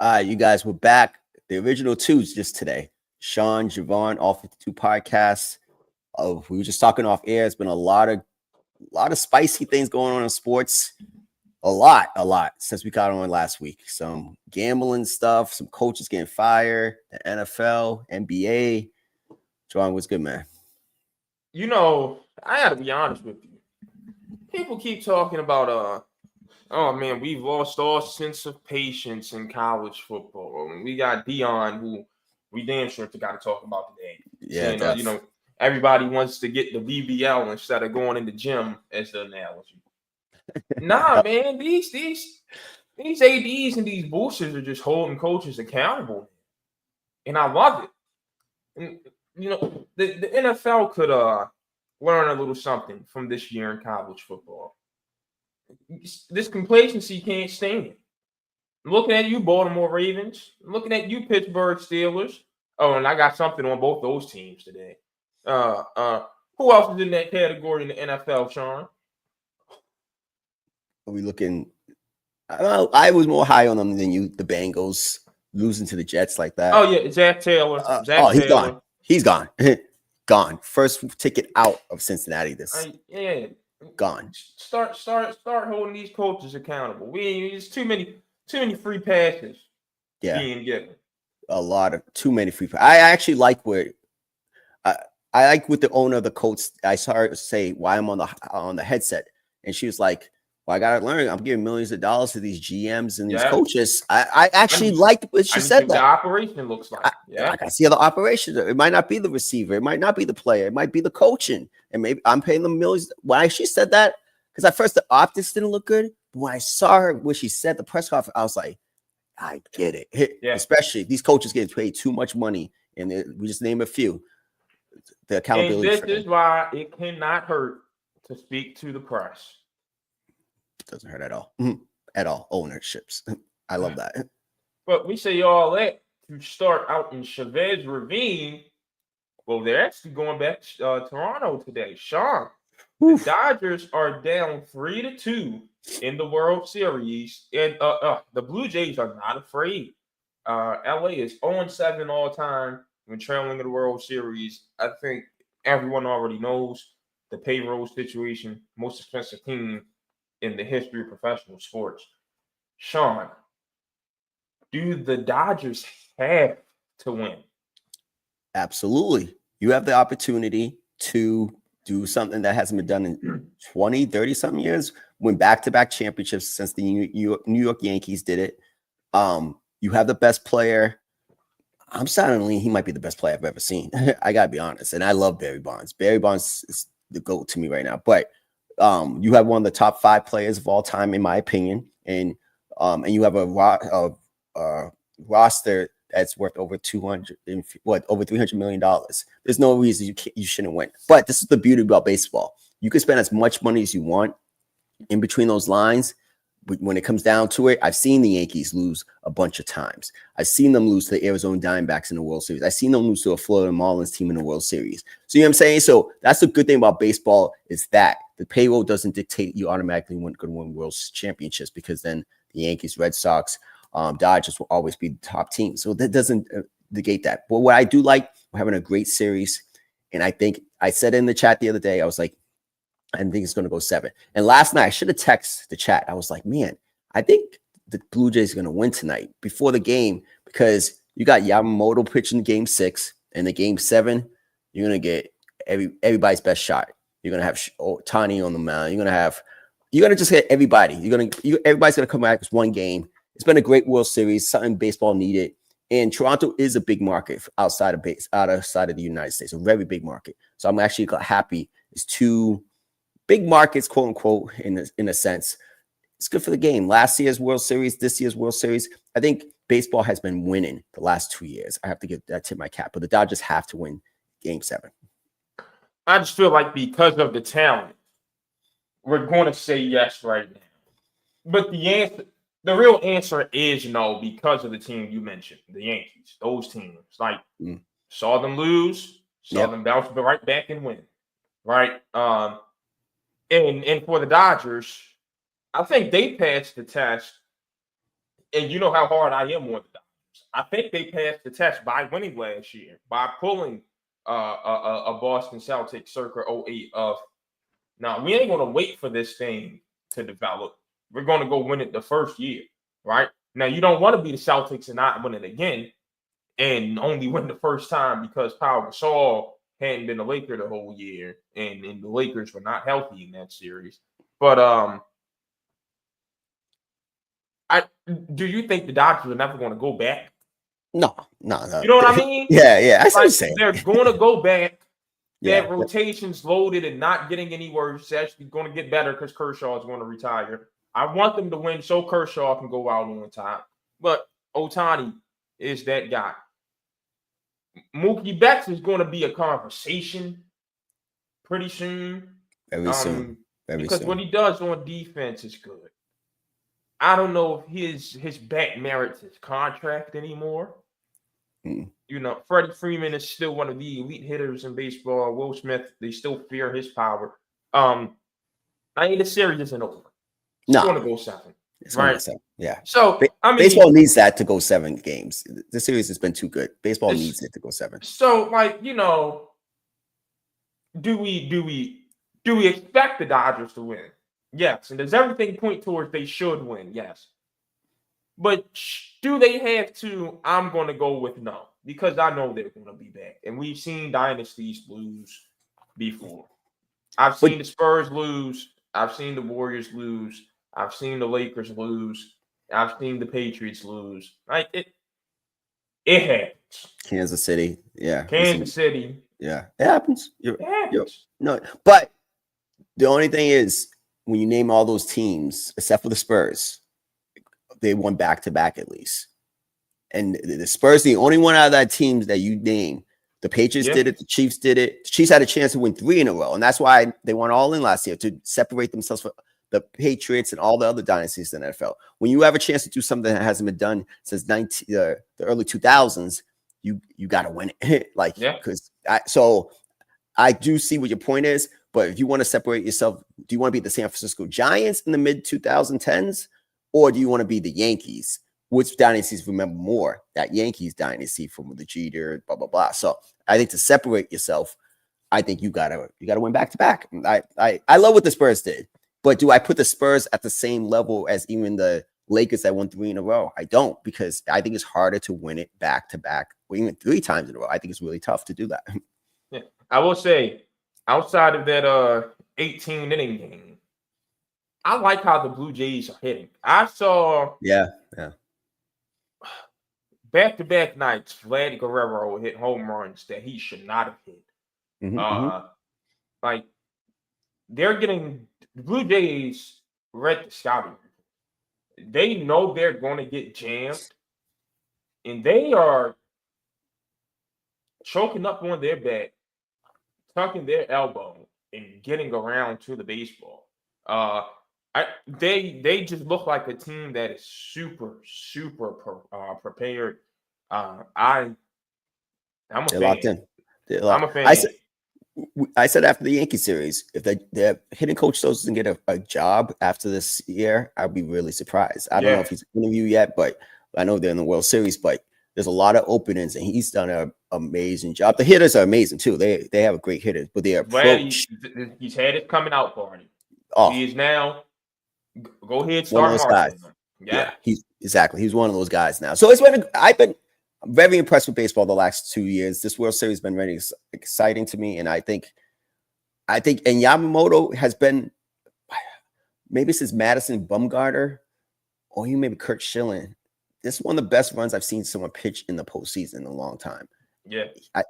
You guys were back. The original twos just today. Sean, Javon, all 52 podcasts. We were just talking off air. It's been a lot of spicy things going on in sports. A lot since we got on last week. Some gambling stuff, some coaches getting fired, the NFL, NBA. Javon, what's good, man? I got to be honest with you. People keep talking about oh man, we've lost all sense of patience in college football. And we got Dion, who we damn sure got to talk about today. Yeah, Saying, that's everybody wants to get the BBL instead of going in the gym, as the analogy. Nah, man, these ADs and these boosters are just holding coaches accountable, and I love it. And the NFL could learn a little something from this year in college football. This complacency can't stand. Looking at you, Baltimore Ravens. Looking at you, Pittsburgh Steelers. Oh, and I got something on both those teams today. Who else is in that category in the NFL, Sean? Are we looking? I was more high on them than you. The Bengals losing to the Jets like that. Oh yeah, Zach Taylor. He's gone. He's gone. Gone. First ticket out of Cincinnati. Gone. Start holding these coaches accountable. There's too many free passes being given. Too many free passes. I actually like I like with the owner of the Colts. I saw her say why I'm on the headset, and she was like, "Well, I gotta learn. I'm giving millions of dollars to these GMs and these coaches." I actually liked what she said. That the operation looks like. I can see how the operation. It might not be the receiver. It might not be the player. It might be the coaching. And maybe I'm paying them millions. Why she said that? Because at first the optics didn't look good. But when I saw her, what she said, the press conference, I was like, I get it. Yeah. Especially these coaches getting paid too much money. And we just name a few. The accountability. And this is why it cannot hurt to speak to the press. It doesn't hurt at all. At all. Ownerships. I love that. But we say all that to start out in Chavez Ravine. Well, they're actually going back to Toronto today. Sean, the Dodgers are down 3-2 in the World Series. And the Blue Jays are not afraid. LA is 0-7 all time when trailing in the World Series. I think everyone already knows the payroll situation, most expensive team in the history of professional sports. Sean, do the Dodgers have to win? Absolutely. You have the opportunity to do something that hasn't been done in 20, 30 something years. Win back-to-back championships since the New York Yankees did it. You have the best player. I'm silently, he might be the best player I've ever seen. I gotta be honest. And I love Barry Bonds. Barry Bonds is the GOAT to me right now. But you have one of the top 5 players of all time, in my opinion. And you have a roster that's worth over $300 million. There's no reason you shouldn't win. But this is the beauty about baseball. You can spend as much money as you want in between those lines. But when it comes down to it, I've seen the Yankees lose a bunch of times. I've seen them lose to the Arizona Diamondbacks in the World Series. I've seen them lose to a Florida Marlins team in the World Series. So you know what I'm saying? So that's the good thing about baseball is that the payroll doesn't dictate you automatically going to win World Championships, because then the Yankees, Red Sox, Dodgers will always be the top team. So that doesn't negate that. But what I do like, we're having a great series. And I think I said in the chat the other day, I was like, I think it's going to go 7. And last night, I should have texted the chat. I was like, man, I think the Blue Jays are going to win tonight before the game, because you got Yamamoto pitching game 6, and the game 7, you're going to get everybody's best shot. You're going to have Tani on the mound. You're going to just get everybody. Everybody's going to come back with one game. It's been a great World Series, something baseball needed. And Toronto is a big market outside of the United States, a very big market. So I'm actually happy. It's 2 big markets, quote unquote, in a sense. It's good for the game. Last year's World Series, this year's World Series, I think baseball has been winning the last 2 years. I have to give that tip my cap. But the Dodgers have to win game 7. I just feel like because of the talent, we're going to say yes right now. But the real answer is no, because of the team you mentioned, the Yankees. Those teams, saw them lose, saw them bounce right back and win, right? And for the Dodgers, I think they passed the test and you know how hard I am on the Dodgers. I think they passed the test by winning last year, by pulling a Boston Celtics circa '08 of, now we ain't gonna wait for this thing to develop. We're gonna go win it the first year, right? Now you don't want to be the Celtics and not win it again, and only win the first time because Pau Gasol hadn't been a Laker the whole year, and the Lakers were not healthy in that series. But do you think the Dodgers are never going to go back? No. You know what I mean? Yeah. I see what you're Like, saying. they're going to go back. Yeah. That rotation's loaded and not getting any worse. It's actually going to get better because Kershaw is going to retire. I want them to win so Kershaw can go out on top. But Ohtani is that guy. Mookie Betts is going to be a conversation pretty soon. Very soon. Because what he does on defense is good. I don't know if his back merits his contract anymore. You know, Freddie Freeman is still one of the elite hitters in baseball. Will Smith, they still fear his power. I mean, the series isn't over. It's going to go 7. It's right? Going to 7. Yeah. So, I mean, baseball needs that to go 7 games. The series has been too good. Baseball needs it to go 7. So, like, you know, do we expect the Dodgers to win? Yes. And does everything point towards they should win? Yes. But do they have to? I'm going to go with no, because I know they're going to be back. And we've seen dynasties lose before. I've seen the Spurs lose. I've seen the Warriors lose. I've seen the Lakers lose. I've seen the Patriots lose. Like, it happens. Kansas City. Yeah. Kansas City. Yeah. It happens. It happens. No, but the only thing is, when you name all those teams, except for the Spurs, they won back-to-back at least. And the Spurs, the only one out of that teams that you name. The Patriots did it. The Chiefs did it. The Chiefs had a chance to win 3 in a row. And that's why they went all in last year, to separate themselves from the Patriots and all the other dynasties in the NFL. When you have a chance to do something that hasn't been done since the early 2000s, you got to win it. So I do see what your point is. But if you want to separate yourself, do you want to be the San Francisco Giants in the mid-2010s? Or do you want to be the Yankees? Which dynasties remember more? That Yankees dynasty from the Jeter, blah, blah, blah. So I think to separate yourself, I think you gotta win back-to-back. I love what the Spurs did. But do I put the Spurs at the same level as even the Lakers that won 3 in a row? I don't, because I think it's harder to win it back-to-back, or even 3 times in a row. I think it's really tough to do that. Yeah, I will say, outside of that 18-inning game, I like how the Blue Jays are hitting. I saw back-to-back nights, Vlad Guerrero hit home runs that he should not have hit. Like, they're getting the Blue Jays read the scouting. They know they're going to get jammed, and they are choking up on their bat, tucking their elbow, and getting around to the baseball. They just look like a team that is super prepared. I'm a fan. Locked in. I'm a fan. I said after the Yankee series, if the hitting coach doesn't get a job after this year, I'd be really surprised. I don't know if he's in interview yet, but I know they're in the World Series. But there's a lot of openings, and he's done an amazing job. The hitters are amazing too. They have a great hitters, but their approach. He's had his coming out party. Oh, he is now. Go ahead, one of those guys. Yeah, he's one of those guys now. So I've been very impressed with baseball the last 2 years. This World Series has been really exciting to me, and I think, and Yamamoto has been, maybe since Madison Bumgarner, or even maybe Kurt Schilling. This is one of the best runs I've seen someone pitch in the postseason in a long time. Yeah,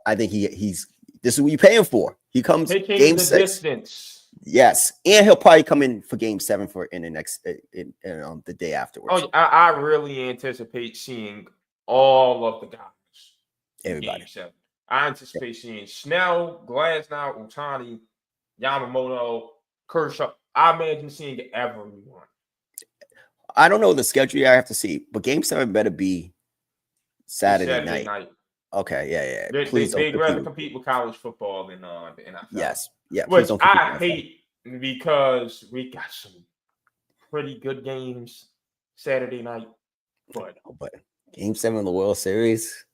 I think he's. This is what you pay him for. He comes game 6. Distance. Yes, and he'll probably come in for game 7 in the next the day afterwards. Oh, I really anticipate seeing all of the guys. Everybody. I anticipate seeing Snell, Glasnow, Ohtani, Yamamoto, Kershaw. I imagine seeing everyone. I don't know the schedule yet. I have to see, but game 7 better be Saturday night. Okay, yeah. Please they'd rather compete with college football than the NFL. Yes, yeah. Which I hate, because we got some pretty good games Saturday night. But Game 7 of the World Series,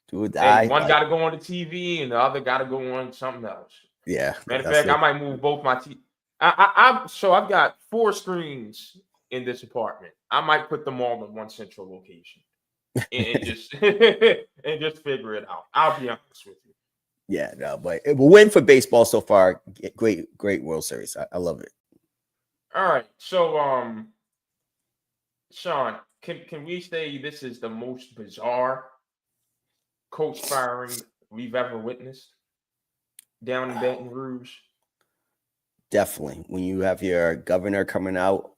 do or die. one got to go on the TV and the other got to go on something else. Yeah. Matter of fact, I might move both my TV. So I've got 4 screens in this apartment. I might put them all in one central location and just and just figure it out. I'll be honest with you. Yeah, no, but it will win for baseball so far. Great World Series. I love it. All right, so Sean, can we say this is the most bizarre coach firing we've ever witnessed down in Baton Rouge? Definitely. When you have your governor coming out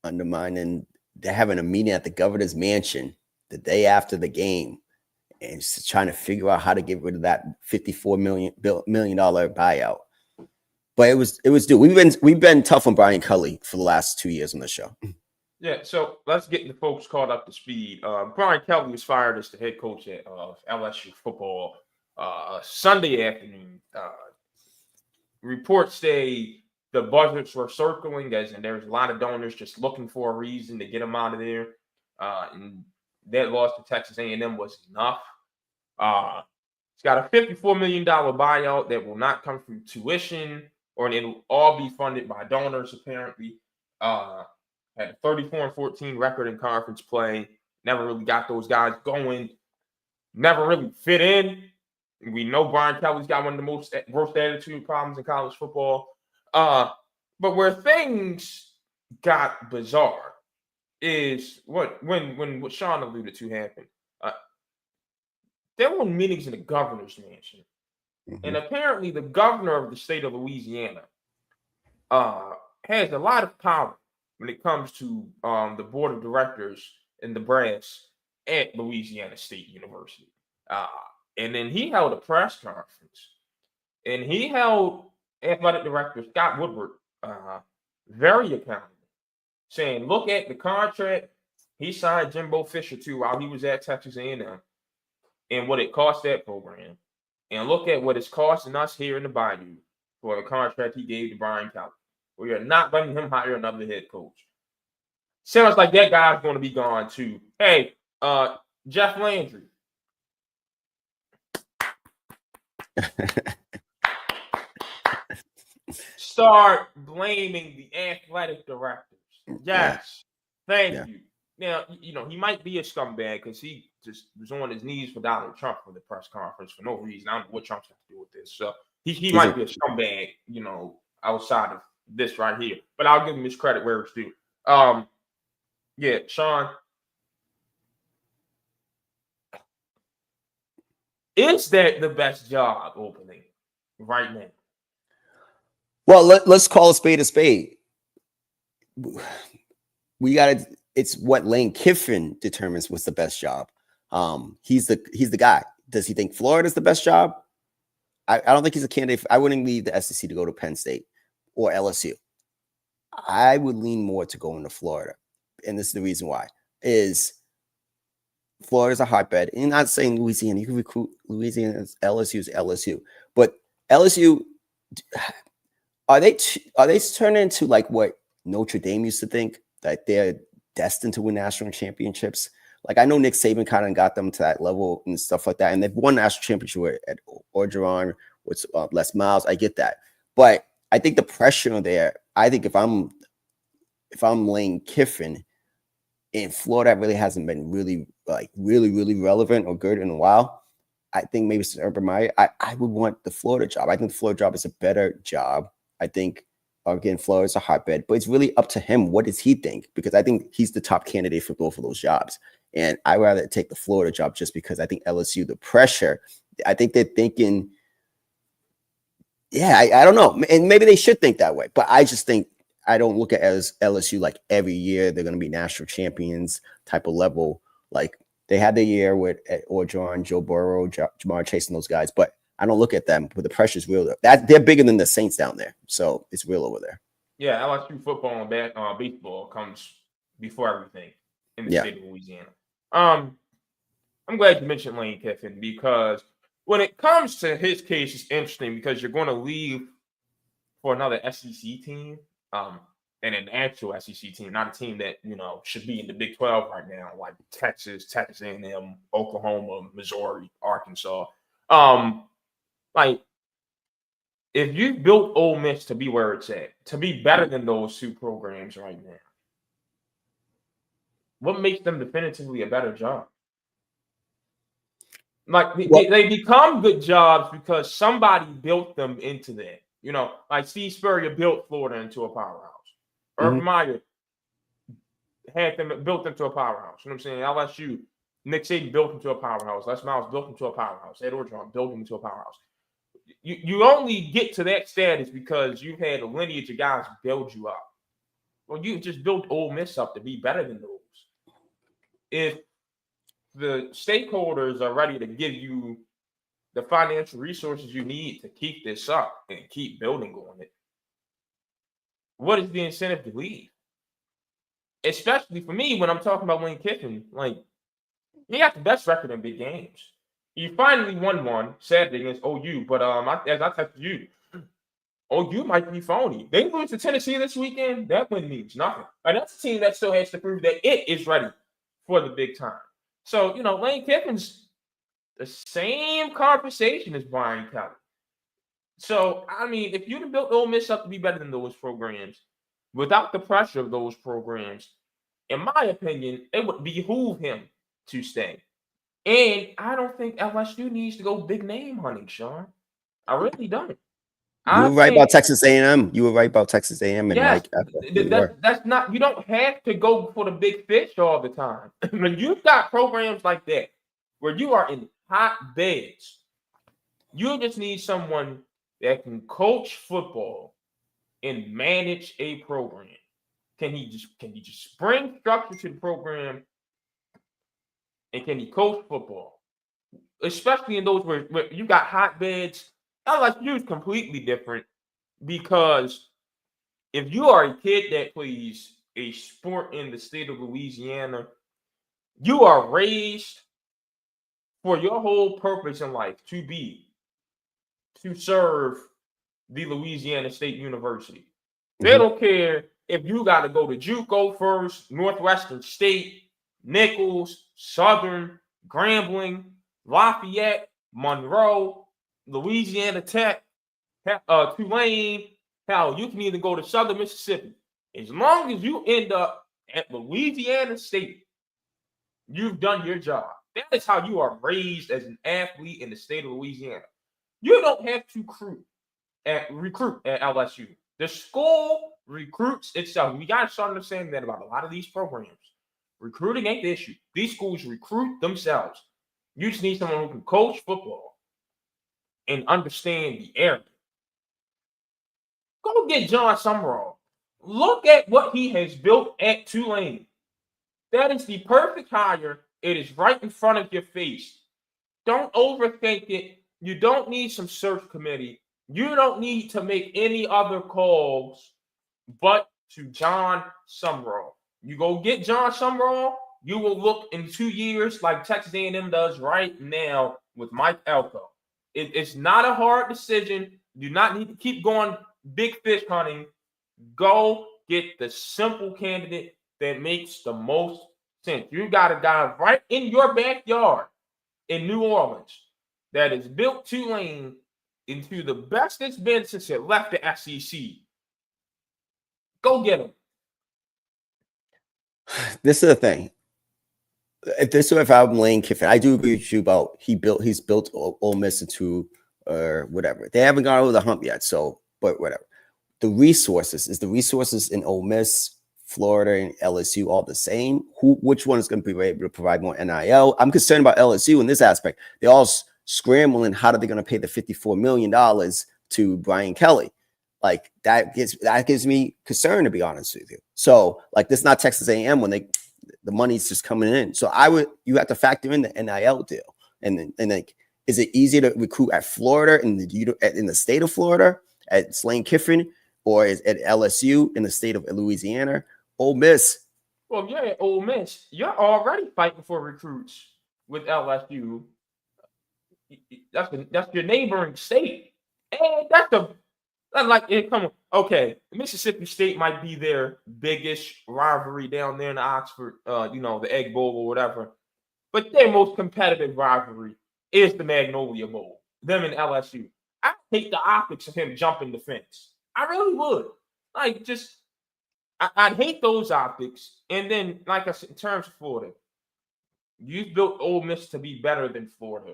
undermining, they're having a meeting at the governor's mansion the day after the game and just trying to figure out how to get rid of that $54 million buyout. But it was due. We've been tough on Brian Kelly for the last 2 years on the show. Yeah, so let's get the folks caught up to speed. Brian Kelly was fired as the head coach of LSU football Sunday afternoon. Reports say the budgets were circling, and there's a lot of donors just looking for a reason to get him out of there. And that loss to Texas A&M was enough. It's got a $54 million buyout that will not come from tuition, or it'll all be funded by donors, apparently. Had a 34-14 record in conference play. Never really got those guys going. Never really fit in. We know Brian Kelly's got one of the worst attitude problems in college football. But where things got bizarre is what Sean alluded to happened. There were meetings in the governor's mansion. Mm-hmm. And apparently the governor of the state of Louisiana has a lot of power when it comes to the board of directors and the brass at Louisiana State University. And then he held a press conference, and he held athletic director Scott Woodward very accountable, saying, look at the contract he signed Jimbo Fisher to while he was at Texas A&M and what it cost that program, and look at what it's costing us here in the Bayou for the contract he gave to Brian Kelly. We are not letting him hire another head coach. Sounds like that guy's going to be gone too. Hey, Jeff Landry. Start blaming the athletic directors. Yes. Thank you. Now, he might be a scumbag because he just was on his knees for Donald Trump for the press conference for no reason. I don't know what Trump's got to do with this. So he might be a scumbag, outside of this right here. But I'll give him his credit where it's due. Yeah, Sean. Is that the best job opening right now? Well, let's call a spade a spade. We got to. It's what Lane Kiffin determines what's the best job. He's the guy. Does he think Florida's the best job? I don't think he's a candidate. I wouldn't leave the SEC to go to Penn State or LSU. I would lean more to go into Florida, and this is the reason why. Is Florida's a hotbed. And I'm not saying Louisiana. You can recruit Louisiana. LSU's LSU, but LSU. Are they turning into like what Notre Dame used to think, that they're destined to win national championships? Like, I know Nick Saban kind of got them to that level and stuff like that, and they've won national championship at Orgeron with Les Miles. I get that, but I think the pressure there. I think if I'm Lane Kiffin, in Florida really hasn't been really relevant or good in a while. I think maybe it's Urban Meyer. I would want the Florida job. I think the Florida job is a better job. I think, again, Florida's a hotbed, but it's really up to him. What does he think? Because I think he's the top candidate for both of those jobs. And I'd rather take the Florida job just because I think LSU, the pressure, I think they're thinking, I don't know. And maybe they should think that way. But I just think I don't look at LSU like every year they're going to be national champions type of level. Like they had their year with Orgeron, Joe Burrow, Jamar Chase, and those guys. But I don't look at them, but the pressure's real. They're bigger than the Saints down there, so it's real over there. Yeah, LSU football and baseball comes before everything in the state of Louisiana. I'm glad you mentioned Lane Kiffin, because when it comes to his case, it's interesting because you're going to leave for another SEC team. and an actual SEC team, not a team that should be in the Big 12 right now, like Texas, Texas A&M, Oklahoma, Missouri, Arkansas. Like if you built Ole Miss to be where it's at, to be better than those two programs right now, what makes them definitively a better job? Like they become good jobs because somebody built them into that. Like Steve Spurrier built Florida into a powerhouse. Urban Meyer had them built into a powerhouse. You know what I'm saying? LSU, Nick Saban built into a powerhouse. Les Miles built into a powerhouse. Ed Orgeron built into a powerhouse. You only get to that status because you've had a lineage of guys build you up. Well, you just built Ole Miss up to be better than those. If the stakeholders are ready to give you the financial resources you need to keep this up and keep building on it, what is the incentive to leave? Especially for me, when I'm talking about Lane Kiffin, like, he got the best record in big games. You finally won one, sadly, against OU, but as I texted you, OU might be phony. They lose to Tennessee this weekend, that win means nothing. And that's a team that still has to prove that it is ready for the big time. So, Lane Kiffin's the same conversation as Brian Kelly. So, I mean, if you'd have built Ole Miss up to be better than those programs, without the pressure of those programs, in my opinion, it would behoove him to stay. And I don't think LSU needs to go big name hunting, Sean. I really don't. You were right about Texas A&M. You were right about Texas A&M and yes, Mike. That's not. You don't have to go for the big fish all the time. When you've got programs like that, where you are in hot beds, you just need someone that can coach football and manage a program. Can he just bring structure to the program? And can he coach football? Especially in those where you got hotbeds. LSU is completely different because if you are a kid that plays a sport in the state of Louisiana, you are raised for your whole purpose in life to serve the Louisiana State University. They don't care if you got to go to JUCO first, Northwestern State, Nichols, Southern, Grambling, Lafayette, Monroe, Louisiana Tech, Tulane. Hell, you can even go to Southern Mississippi. As long as you end up at Louisiana State, you've done your job. That is how you are raised as an athlete in the state of Louisiana. You don't have to recruit at LSU. The school recruits itself. We got to start understanding that about a lot of these programs. Recruiting ain't the issue. These schools recruit themselves. You just need someone who can coach football and understand the area. Go get John Summerall. Look at what he has built at Tulane. That is the perfect hire. It is right in front of your face. Don't overthink it. You don't need some search committee. You don't need to make any other calls but to John Summerall. You go get John Summerall, you will look in 2 years like Texas A&M does right now with Mike Elko. It's not a hard decision. You do not need to keep going big fish hunting. Go get the simple candidate that makes the most sense. You got a guy right in your backyard in New Orleans that has built Tulane into the best it's been since it left the SEC. Go get him. This is the thing. If I'm Lane Kiffin, I do agree with you about he's built Ole Miss into whatever. They haven't got over the hump yet, but whatever. The resources in Ole Miss, Florida, and LSU all the same? Which one is going to be able to provide more NIL? I'm concerned about LSU in this aspect. They're all scrambling. How are they going to pay the $54 million to Brian Kelly? Like that gives me concern, to be honest with you. So like this is not Texas A&M when the money's just coming in. So you have to factor in the NIL deal. And like, is it easier to recruit at Florida in the state of Florida at Lane Kiffin, or is at LSU in the state of Louisiana? Ole Miss. Well, yeah, at Ole Miss, you're already fighting for recruits with LSU. That's your neighboring state, and Come on. Okay, Mississippi State might be their biggest rivalry down there in Oxford, the Egg Bowl or whatever. But their most competitive rivalry is the Magnolia Bowl. Them and LSU. I hate the optics of him jumping the fence. I really would. I'd hate those optics. And then, like I said, in terms of Florida, you've built Ole Miss to be better than Florida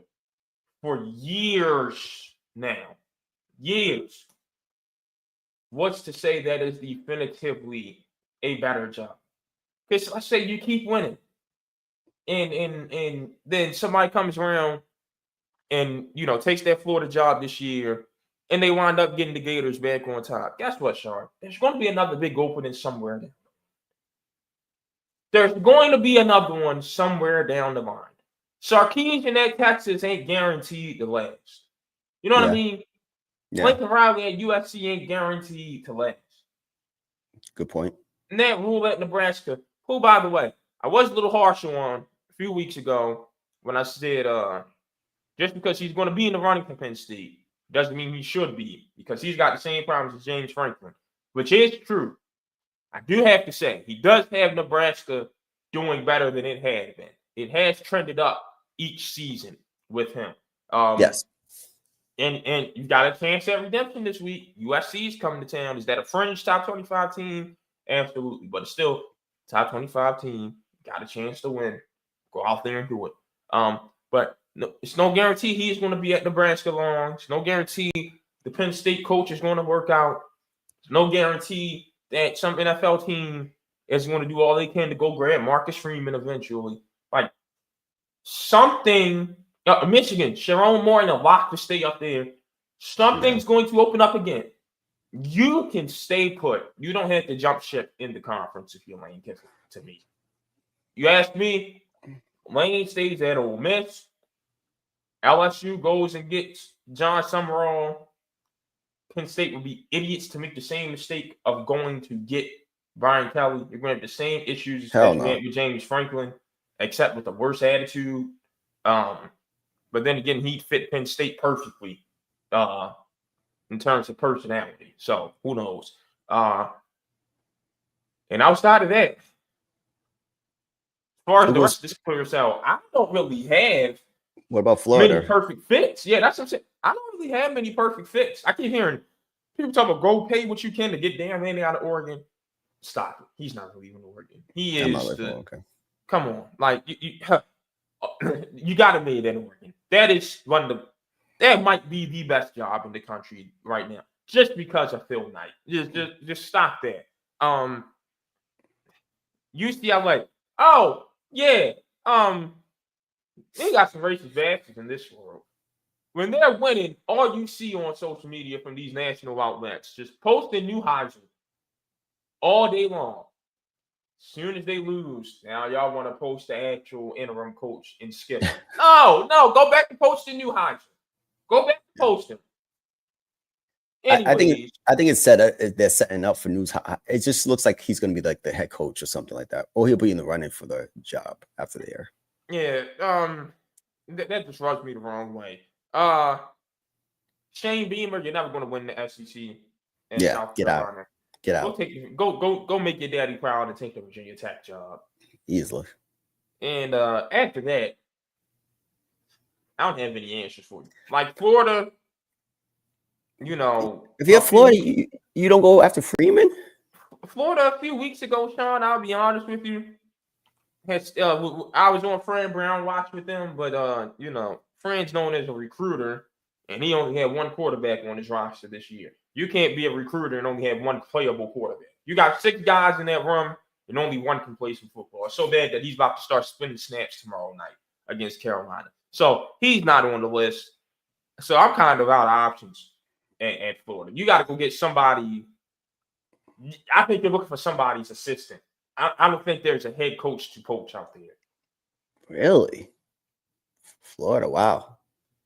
for years now. Years. What's to say that is definitively a better job? Because let's say you keep winning. And then somebody comes around and takes that Florida job this year, and they wind up getting the Gators back on top. Guess what, Sean? There's going to be another big opening somewhere. There's going to be another one somewhere down the line. Sarkisian at Texas ain't guaranteed to last. You know what I mean? Yeah. Lincoln Riley at USC ain't guaranteed to last. Good point. And that Rule at Nebraska, who, by the way, I was a little harsh on a few weeks ago when I said just because he's going to be in the running for Penn State doesn't mean he should be, because he's got the same problems as James Franklin, which is true. I do have to say, he does have Nebraska doing better than it had been. It has trended up each season with him. Yes. And you got a chance at redemption this week. USC is coming to town. Is that a fringe top 25 team? Absolutely. But it's still top 25 team. Got a chance to win. Go out there and do it. But no, it's no guarantee he's going to be at Nebraska long. It's no guarantee the Penn State coach is going to work out. It's no guarantee that some NFL team is going to do all they can to go grab Marcus Freeman eventually. Like something, Michigan, Sharon Moore and a lock to stay up there. Something's going to open up again. You can stay put. You don't have to jump ship in the conference if you're Lane Kiffin, to me. You ask me, Lane stays at Ole Miss. LSU goes and gets John Summerall. Penn State would be idiots to make the same mistake of going to get Brian Kelly. You're going to have the same issues as you had with James Franklin, except with a worse attitude. But then again, he fit Penn State perfectly in terms of personality. So who knows? And outside of that, as far as the rest of this players out, I don't really have. What about Florida? Many perfect fits. Yeah, that's what I'm saying. I don't really have many perfect fits. I keep hearing people talk about go pay what you can to get Dan Lanning out of Oregon. Stop it. He's not leaving Oregon. He is. Come on. Like, you got to make that Oregon. That is that might be the best job in the country right now, just because of Phil Knight. Just stop that. UCLA. Oh, yeah. They got some racist bastards in this world. When they're winning, all you see on social media from these national outlets just posting Neuheisel all day long. As soon as they lose, now y'all want to post the actual interim coach and skip. No, go back to posting Neuheisel. Go back to posting. I think it's they're setting up for news. It just looks like he's going to be like the head coach or something like that, or he'll be in the running for the job after the year. Yeah, that just rubs me the wrong way. Shane Beamer, you're never going to win the SEC. South Carolina. Get out. Go make your daddy proud and take the Virginia Tech job easily. And after that, I don't have any answers for you. Like Florida, if you have Florida, you don't go after Freeman. Florida a few weeks ago, Sean. I'll be honest with you. I was on Fran Brown watch with them, but Fran's known as a recruiter, and he only had one quarterback on his roster this year. You can't be a recruiter and only have one playable quarterback. You got 6 guys in that room, and only one can play some football. It's so bad that he's about to start spinning snaps tomorrow night against Carolina. So he's not on the list. So I'm kind of out of options at Florida. You got to go get somebody. I think you're looking for somebody's assistant. I don't think there's a head coach to coach out there. Really? Florida, wow.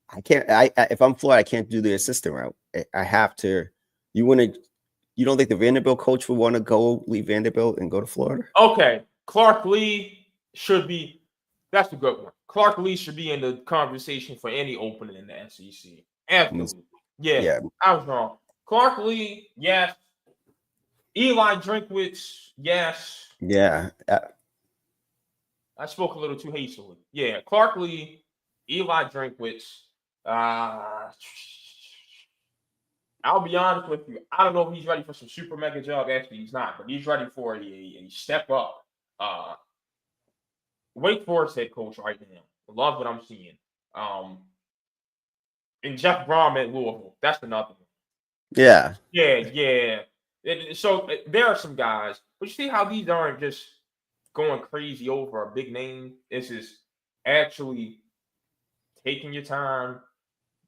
I can't. If I'm Florida, I can't do the assistant route. I have to. You don't think the Vanderbilt coach would want to leave Vanderbilt and go to Florida? Okay, Clark Lee should be. That's a good one. Clark Lee should be in the conversation for any opening in the SEC. Absolutely. Yeah, I was wrong. Clark Lee, yes. Eli Drinkwitz, yes. Yeah. I spoke a little too hastily. Yeah, Clark Lee, Eli Drinkwitz. I'll be honest with you. I don't know if he's ready for some super mega job. Actually, he's not, but he's ready for a step up. Wake Forest head coach right now. Love what I'm seeing. And Jeff Brom at Louisville. That's another one. Yeah. Yeah. So there are some guys, but you see how these aren't just going crazy over a big name. This is actually taking your time,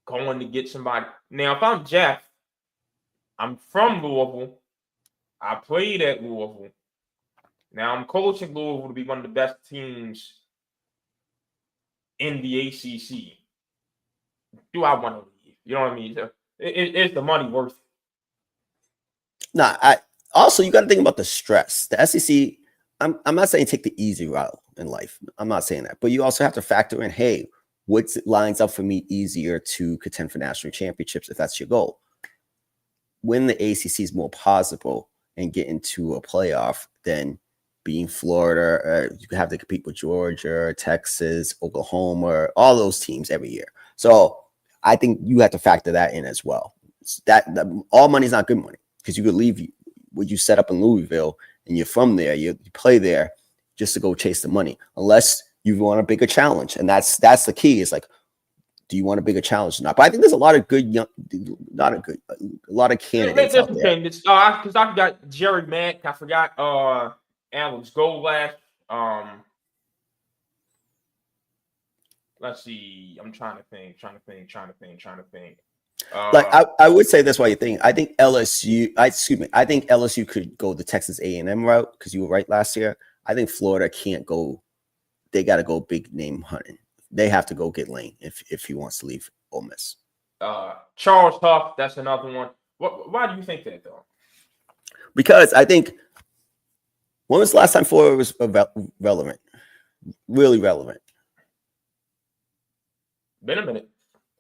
going to get somebody. Now, if I'm Jeff, I'm from Louisville. I played at Louisville. Now I'm coaching Louisville to be one of the best teams in the ACC. Do I want to leave? You know what I mean? Is the money worth it? No, also you got to think about the stress. The SEC, I'm not saying take the easy route in life. I'm not saying that, but you also have to factor in, hey, what lines up for me easier to contend for national championships if that's your goal. When the ACC is more possible and get into a playoff than being Florida, you have to compete with Georgia, Texas, Oklahoma, all those teams every year. So I think you have to factor that in as well. That all money is not good money, because you could leave what you set up in Louisville and you're from there, you play there just to go chase the money, unless you want a bigger challenge. And that's the key. Is like, do you want a bigger challenge or not? But I think there's a lot of good a lot of candidates out there. Because I forgot Jerry Mack, I forgot Alex Golak. Let's see. I'm trying to think. Like I would say that's why you think. I think LSU could go the Texas A&M route, because you were right last year. I think Florida can't go. They got to go big name hunting. They have to go get Lane if he wants to leave Ole Miss. Charles Huff, that's another one. Why do you think that though? Because I think, when was the last time Florida was relevant? Really relevant. Been a minute.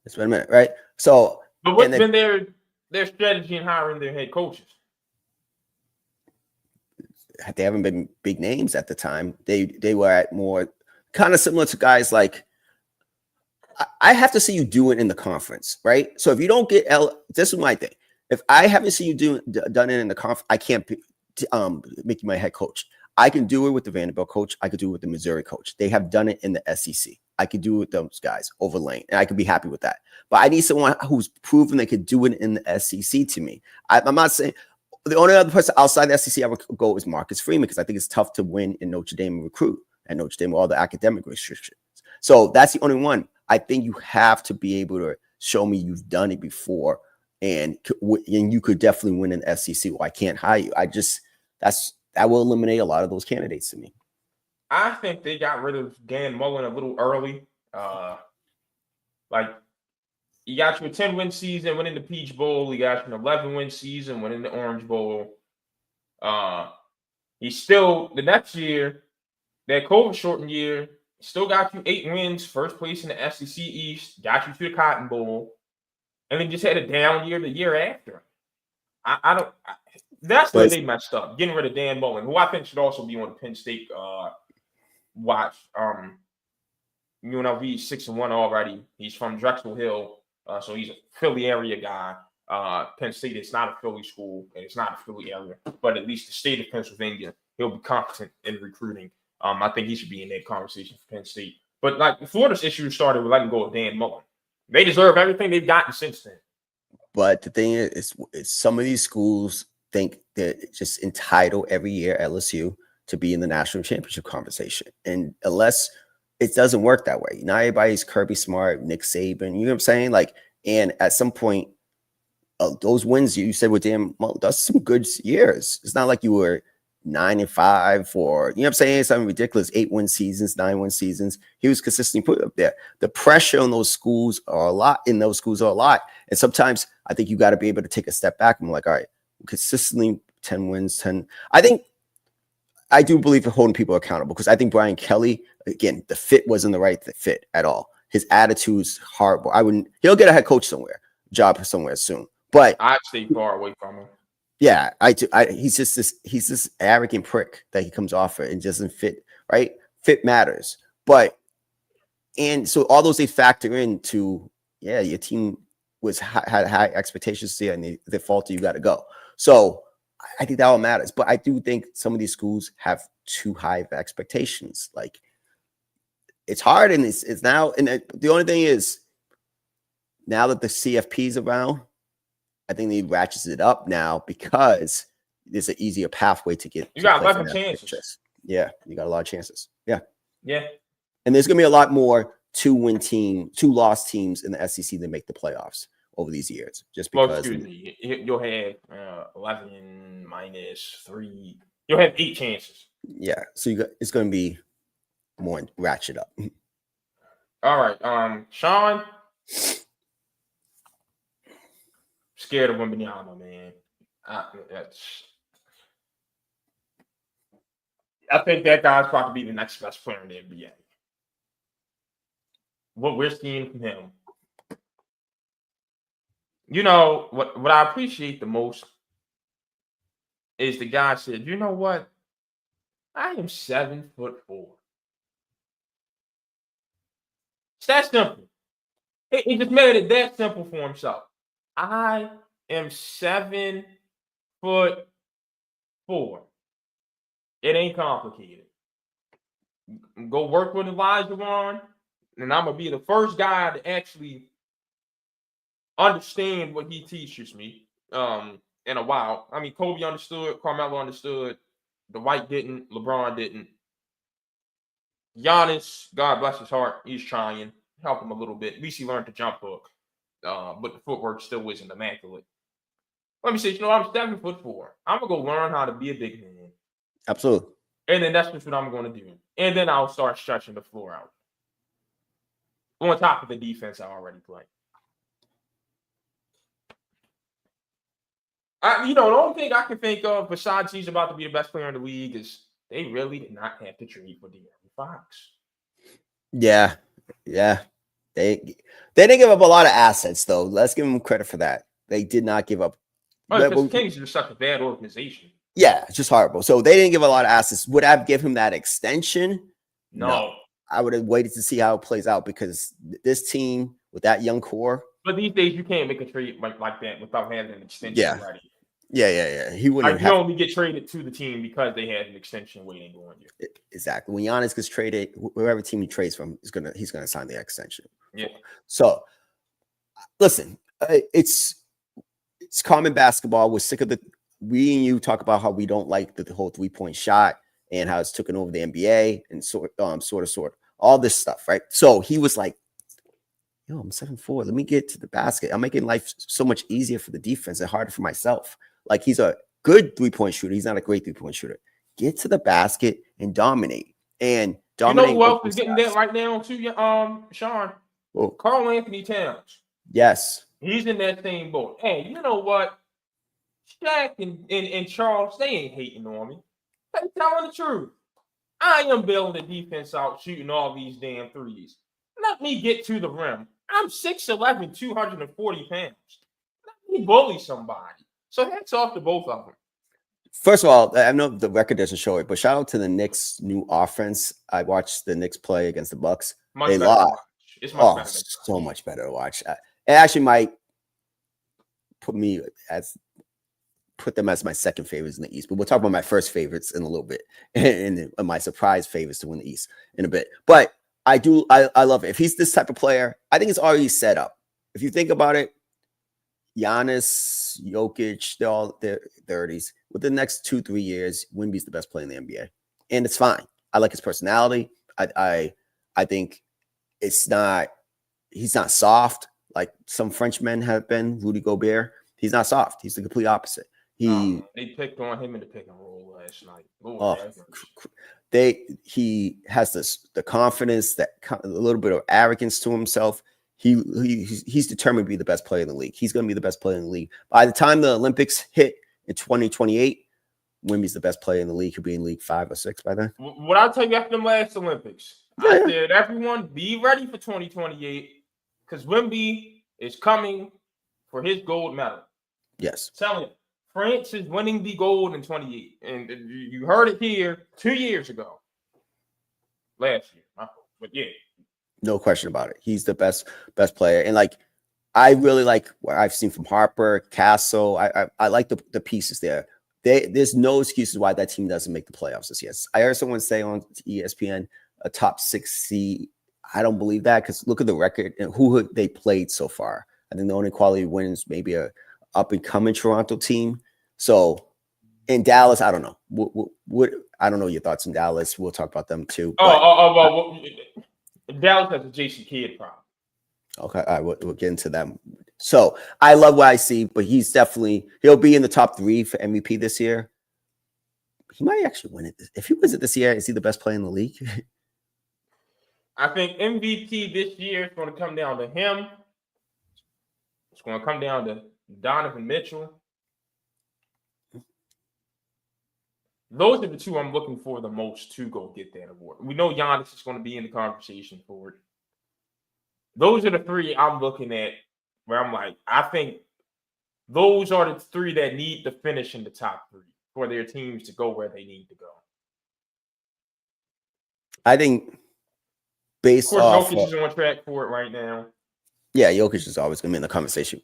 It's been a minute, right? So, but what's been their strategy in hiring their head coaches? They haven't been big names at the time. They were at more kind of similar to guys like, I have to see you do it in the conference, right? So if you don't get this is my thing. If I haven't seen you done it in the conference, I can't make you my head coach. I can do it with the Vanderbilt coach. I could do it with the Missouri coach. They have done it in the SEC. I could do it with those guys over Lane, and I could be happy with that. But I need someone who's proven they could do it in the SEC to me. I'm not saying the only other person outside the SEC I would go is Marcus Freeman, because I think it's tough to win in Notre Dame and recruit at Notre Dame with all the academic restrictions. So that's the only one. I think you have to be able to show me you've done it before, and you could definitely win an SEC. Well, I can't hire you. That will eliminate a lot of those candidates to me. I think they got rid of Dan Mullen a little early. Like, you got you a 10-win season, winning the Peach Bowl. You got you an 11-win season, winning the Orange Bowl. He's still, the next year, that COVID-shortened year, still got you 8 wins, first place in the SEC East, got you to the Cotton Bowl, and then just had a down year the year after. That's where they messed up, getting rid of Dan Mullen, who I think should also be on the Penn State watch. UNLV 6-1 already. He's from Drexel Hill, so he's a Philly area guy. Penn State is not a Philly school, and it's not a Philly area, but at least the state of Pennsylvania, he'll be competent in recruiting. I think he should be in that conversation for Penn State. But like, Florida's issue started with letting go of Dan Mullen. They deserve everything they've gotten since then. But the thing is some of these schools think they're just entitled every year, LSU, to be in the national championship conversation. And unless it doesn't work that way. Not everybody's Kirby Smart, Nick Saban, you know what I'm saying? Like, and at some point, those wins you said with Dan Mullen, that's some good years. It's not like you were 9-5 or, you know what I'm saying? Something ridiculous, 8-win seasons, 9-win seasons. He was consistently put up there. The pressure on those schools are a lot. And sometimes I think you got to be able to take a step back and be like, all right, consistently 10 wins, 10. I do believe in holding people accountable, because I think Brian Kelly, again, the fit wasn't the right fit at all. His attitude's horrible. He'll get a head coach job somewhere soon. But I'd stay far away from him. yeah, he's this arrogant prick that he comes off of and doesn't fit, right? Fit matters. But and so all those they factor into, yeah, your team had high expectations there and they faulty, you got to go. So I think that all matters. But I do think some of these schools have too high of expectations. Like it's hard, and it's now, and the only thing is now that the CFP's around, I think they ratchets it up now because there's an easier pathway to get. You got 11 chances. Pictures. Yeah, you got a lot of chances. Yeah. Yeah. And there's going to be a lot more 2-loss teams in the SEC that make the playoffs over these years. Just because you'll have 11 minus 3. You'll have 8 chances. Yeah. So it's going to be more ratchet up. All right. Sean. Scared of Wembanyama, man. I think that guy's about to be the next best player in the NBA. What we're seeing from him. You know, what I appreciate the most is the guy said, you know what? I am 7'4". It's that simple. He just made it that simple for himself. I am 7'4". It ain't complicated. Go work with Elijah Wan, and I'm gonna be the first guy to actually understand what he teaches me. In a while. I mean, Kobe understood, Carmelo understood, Dwight didn't, LeBron didn't. Giannis, God bless his heart, he's trying. Help him a little bit. At least he learned to jump hook. But the footwork still isn't immaculate. Let me say, you know, I'm 7'4". I'm gonna go learn how to be a big man. Absolutely. And then that's just what I'm gonna do. And then I'll start stretching the floor out. On top of the defense I already play. The only thing I can think of besides he's about to be the best player in the league is they really did not have to trade for De'Aaron Fox. Yeah. They didn't give up a lot of assets, though. Let's give them credit for that. They did not give up. Because the Kings are just such a bad organization. Yeah, it's just horrible. So they didn't give a lot of assets. Would I give him that extension? No. I would have waited to see how it plays out because this team with that young core. But these days you can't make a trade like that without having an extension ready. Yeah. He wouldn't. You only get traded to the team because they had an extension waiting on you. Exactly. When Giannis gets traded, whoever team he trades from he's gonna sign the extension. Yeah. So, listen, it's common basketball. We're sick of we and you talk about how we don't like the whole 3-point shot and how it's taken over the NBA and sort of all this stuff, right? So he was like, "Yo, I'm 7'4". Let me get to the basket. I'm making life so much easier for the defense and harder for myself." Like he's a good 3-point shooter. He's not a great 3-point shooter. Get to the basket and dominate. And dominate. You know who else is getting that right now too, Sean? Oh. Karl Anthony Towns. Yes. He's in that same boat. Hey, you know what? Shaq and Charles, they ain't hating on me. They telling the truth. I am bailing the defense out, shooting all these damn threes. Let me get to the rim. I'm 6'11", 240 pounds. Let me bully somebody. So hats off to both of them. First of all, I know the record doesn't show it, but shout out to the Knicks' new offense. I watched the Knicks play against the Bucks. They lost. It's much better so much better to watch. It actually might put them as my second favorites in the East. But we'll talk about my first favorites in a little bit, and my surprise favorites to win the East in a bit. But I love it. If he's this type of player, I think it's already set up. If you think about it, Giannis, Jokic, they're all their 30s. Within the next 2-3 years, Wemby's the best player in the NBA. And it's fine. I like his personality. I think he's not soft like some Frenchmen have been, Rudy Gobert. He's not soft. He's the complete opposite. They picked on him in the pick and roll last night. He has the confidence, that a little bit of arrogance to himself. He's determined to be the best player in the league. He's going to be the best player in the league. By the time the Olympics hit in 2028, Wemby's the best player in the league. He'll be in League 5 or 6 by then. What I tell you after the last Olympics, I said, everyone be ready for 2028 because Wemby is coming for his gold medal. Yes. Telling you, France is winning the gold in 28. And you heard it here 2 years ago. Last year. But yeah. No question about it. He's the best player. And like, I really like what I've seen from Harper, Castle. I like the pieces there. There's no excuses why that team doesn't make the playoffs this year. I heard someone say on ESPN a top 6 seed. I don't believe that because look at the record and who they played so far. I think the only quality wins maybe a up and coming Toronto team. So in Dallas, I don't know. What I don't know your thoughts in Dallas. We'll talk about them too. Well, Dallas has a Jason Kidd problem. Okay, all right, we'll get into them. So I love what I see, but he'll be in the top 3 for MVP this year. He might actually win it. If he wins it this year, is he the best player in the league? I think MVP this year is going to come down to him. It's going to come down to Donovan Mitchell. Those are the 2 I'm looking for the most to go get that award. We know Giannis is going to be in the conversation for it. Those are the 3 I'm looking at where I'm like, I think those are the 3 that need to finish in the top 3 for their teams to go where they need to go. I think based of off course, Jokic is on track for it right now. Yeah, Jokic is always going to be in the conversation.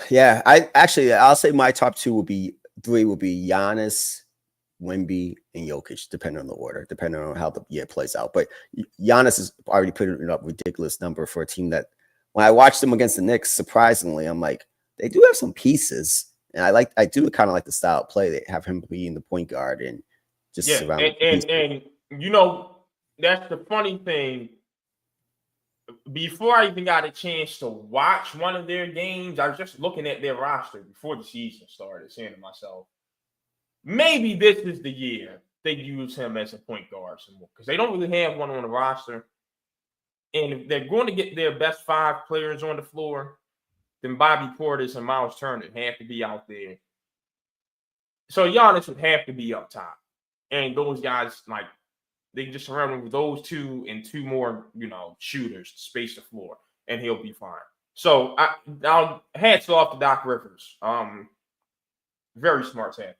Yeah, I'll say my top 3 will be Giannis, Wemby, and Jokic, depending on the order, depending on how the year plays out. But Giannis is already putting up a ridiculous number for a team that, when I watched them against the Knicks, surprisingly, I'm like, they do have some pieces, and I do kind of like the style of play. They have him being the point guard and just surround. And you know, that's the funny thing. Before I even got a chance to watch one of their games, I was just looking at their roster before the season started, saying to myself, maybe this is the year they use him as a point guard some more because they don't really have one on the roster. And if they're going to get their best 5 players on the floor, then Bobby Portis and Miles Turner have to be out there. So Giannis would have to be up top. And those guys, like, they just surround him with those 2 and 2 more, shooters to space the floor, and he'll be fine. So I'll hats off to Doc Rivers. Very smart tactic.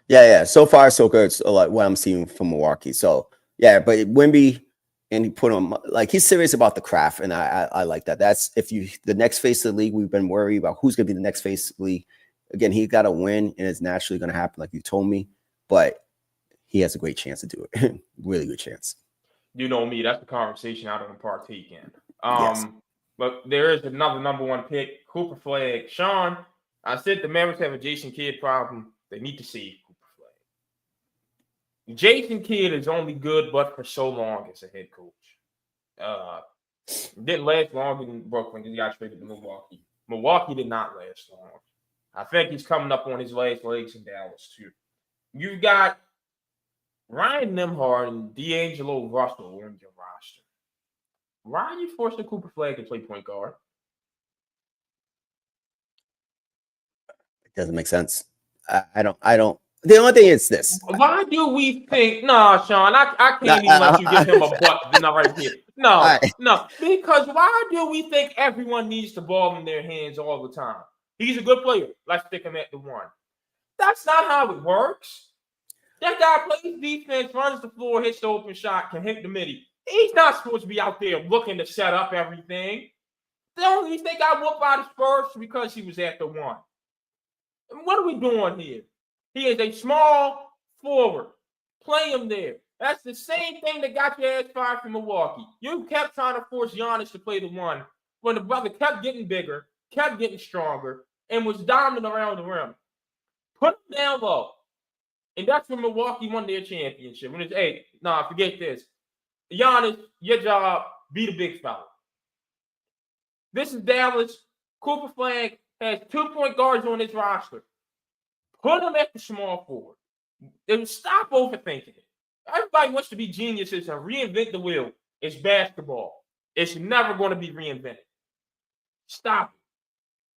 Yeah. So far, so good. It's a lot what I'm seeing from Milwaukee. So yeah, but Wemby, and he put him like he's serious about the craft, and I like that. That's the next face of the league. We've been worried about who's going to be the next face of the league. Again, he got to win, and it's naturally going to happen, like you told me. But he has a great chance to do it. Really good chance. You know me, that's the conversation I don't partake in. Yes. But there is another number 1 pick, Cooper Flag. Sean, I said the Mavericks have a Jason Kidd problem. They need to save Cooper Flag. Jason Kidd is only good but for so long as a head coach. Didn't last long in Brooklyn because he got traded to Milwaukee. Milwaukee did not last long. I think he's coming up on his last legs in Dallas, too. You got Ryan Nembhard and D'Angelo Russell on your roster. Why are you forcing Cooper Flag to play point guard? It doesn't make sense. I don't. The only thing is this. Why do we think? No, Sean, I can't even let you give him a butt. Not right here. No. Because why do we think everyone needs the ball in their hands all the time? He's a good player. Let's stick him at the 1. That's not how it works. That guy plays defense, runs the floor, hits the open shot, can hit the midi. He's not supposed to be out there looking to set up everything. The only reason they got whooped by the Spurs because he was at the 1. And what are we doing here? He is a small forward. Play him there. That's the same thing that got your ass fired from Milwaukee. You kept trying to force Giannis to play the 1 when the brother kept getting bigger, kept getting stronger, and was dominant around the rim. Put him down low. And that's when Milwaukee won their championship. When it's, forget this. Giannis, your job, be the big fella. This is Dallas. Cooper Flag has 2 point guards on his roster. Put him at the small forward. And stop overthinking it. Everybody wants to be geniuses and reinvent the wheel. It's basketball. It's never going to be reinvented. Stop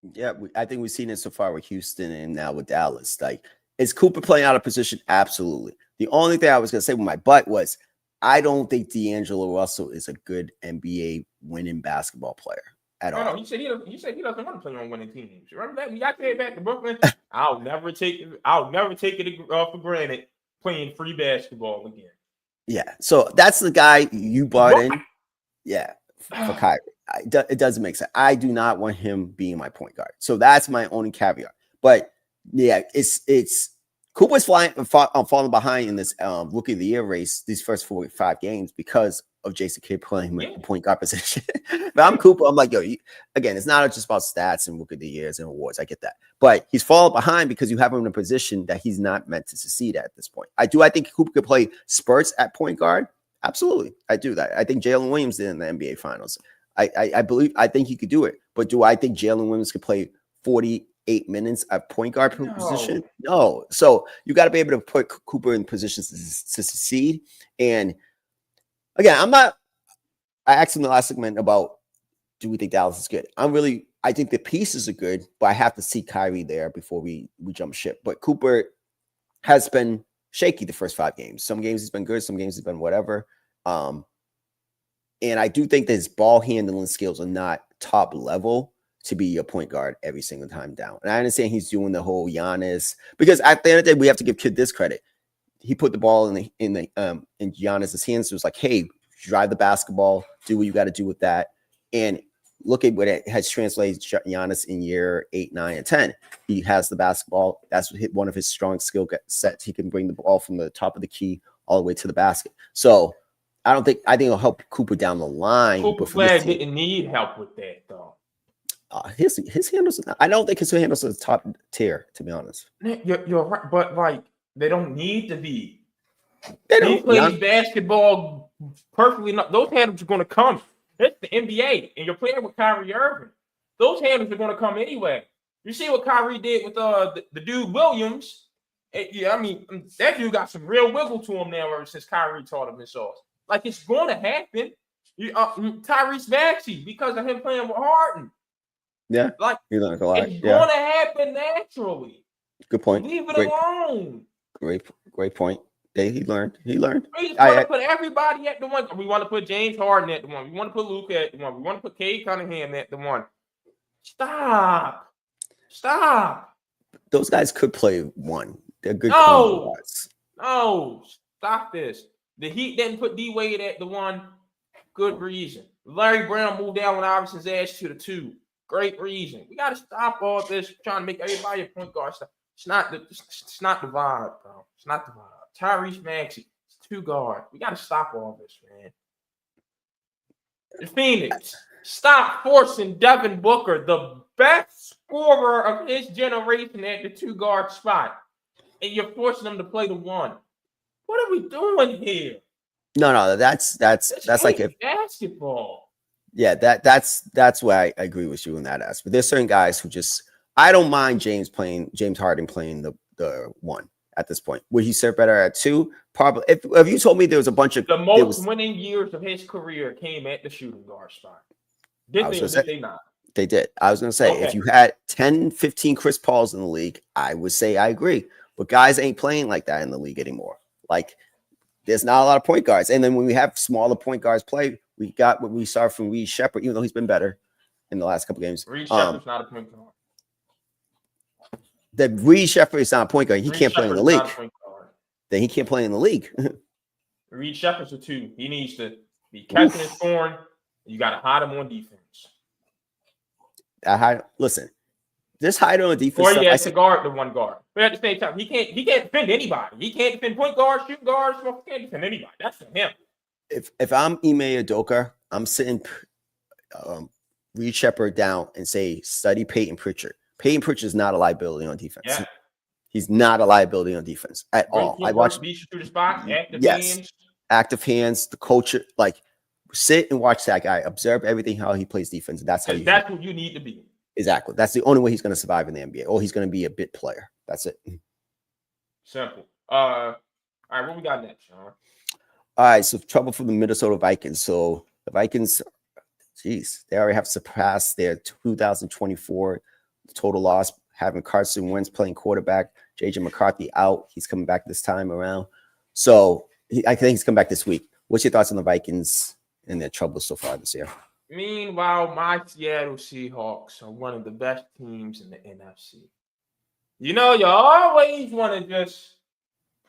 it. Yeah, I think we've seen it so far with Houston and now with Dallas. Like, is Cooper playing out of position? Absolutely. The only thing I was going to say with my butt was I don't think D'Angelo Russell is a good NBA winning basketball player. at No, all. no, he said he doesn't want to play on winning teams. Remember that? When y'all came back to Brooklyn, I'll never take it for granted playing free basketball again. Yeah. So that's the guy you bought What? in. Yeah. For Kyrie. It doesn't make sense. I do not want him being my point guard. So that's my only caveat. But yeah, it's Cooper's falling behind in this rookie of the year race these first 45 games because of Jason Kidd playing him at the point guard position. But I'm Cooper. I'm like, yo, again, it's not just about stats and rookie of the years and awards. I get that. But he's falling behind because you have him in a position that he's not meant to succeed at this point. I think Cooper could play spurts at point guard. Absolutely. I do that. I think Jalen Williams did in the NBA finals. I think he could do it. But do I think Jalen Williams could play 48 minutes at point guard position? No. So you got to be able to put Cooper in positions to succeed. And again, I asked him the last segment about, do we think Dallas is good? I think the pieces are good, but I have to see Kyrie there before we jump ship. But Cooper has been shaky the first 5 games. Some games he's been good, some games he's been whatever. And I do think that his ball handling skills are not top level to be a point guard every single time down. And I understand he's doing the whole Giannis, because at the end of the day, we have to give Kidd this credit. He put the ball in Giannis's hands. So it was like, hey, drive the basketball, do what you got to do with that. And look at what it has translated to Giannis in year 8, 9, and 10. He has the basketball. That's one of his strong skill sets. He can bring the ball from the top of the key all the way to the basket. So I think it'll help Cooper down the line. Cooper Flag didn't need help with that, though. His handles, I don't think his handles are the top tier, to be honest. You're right, but like they don't need to be. He plays basketball perfectly. Those handles are going to come. It's the NBA, and you're playing with Kyrie Irving. Those handles are going to come anyway. You see what Kyrie did with the dude Williams. Yeah, I mean, that dude got some real wiggle to him now ever since Kyrie taught him his sauce. Like, it's going to happen. Tyrese Maxey, because of him playing with Harden. Yeah, like it's going to happen naturally. Good point. Leave it alone. Great point. He learned. We just want to put everybody at the one. We want to put James Harden at the one. We want to put Luka at the one. We want to put Cade Cunningham at the one. Stop. Those guys could play one. They're good. No, stop this. The Heat didn't put D Wade at the one. Good reason. Larry Brown moved Allen Iverson's ass to the 2. Great reason. We got to stop all this trying to make everybody a point guard. It's not the vibe, bro. It's not the vibe. Tyrese Maxey, it's 2 guard. We got to stop all this, man. The Phoenix, stop forcing Devin Booker, the best scorer of his generation, at the 2 guard spot, and you're forcing him to play the 1. What are we doing here? No, that's like basketball. Yeah, that's why I agree with you in that aspect. There's certain guys who I don't mind James Harden playing the 1 at this point. Would he serve better at 2? Probably. If you told me there was a bunch of the most winning years of his career came at the shooting guard spot. Did they not? They did. I was going to say, if you had 10, 15 Chris Pauls in the league, I would say I agree. But guys ain't playing like that in the league anymore. Like, there's not a lot of point guards. And then when we have smaller point guards play, we got what we saw from Reed Shepherd, even though he's been better in the last couple games. Reed Shepherd's not a point guard. The Reed Shepherd is not a point guard. He can't play in the league. Then he can't play in the league. Reed Shepherd's a 2. He needs to be catching his scoring. You got to hide him on defense. Listen, this hide on defense. Or he has to guard the 1 guard. But at the same time, he can't defend anybody. He can't defend point guards, shooting guards. He can't defend anybody. That's for him. If I'm Ime Udoka, I'm sitting Reed Shepherd down and say, study Peyton Pritchard. Peyton Pritchard is not a liability on defense. Yeah. He's not a liability on defense at all. I watched through the spot, active hands, the culture, like sit and watch that guy, observe everything, how he plays defense. That's what you need to be. Exactly. That's the only way he's going to survive in the NBA, or he's going to be a bit player. That's it. Simple. All right, what we got next, Sean? All right, so trouble for the Minnesota Vikings. So the Vikings, geez, they already have surpassed their 2024 total loss, having Carson Wentz playing quarterback, JJ McCarthy out. He's coming back this time around. So I think he's coming back this week. What's your thoughts on the Vikings and their troubles so far this year? Meanwhile, my Seattle Seahawks are one of the best teams in the NFC. You know, you always want to just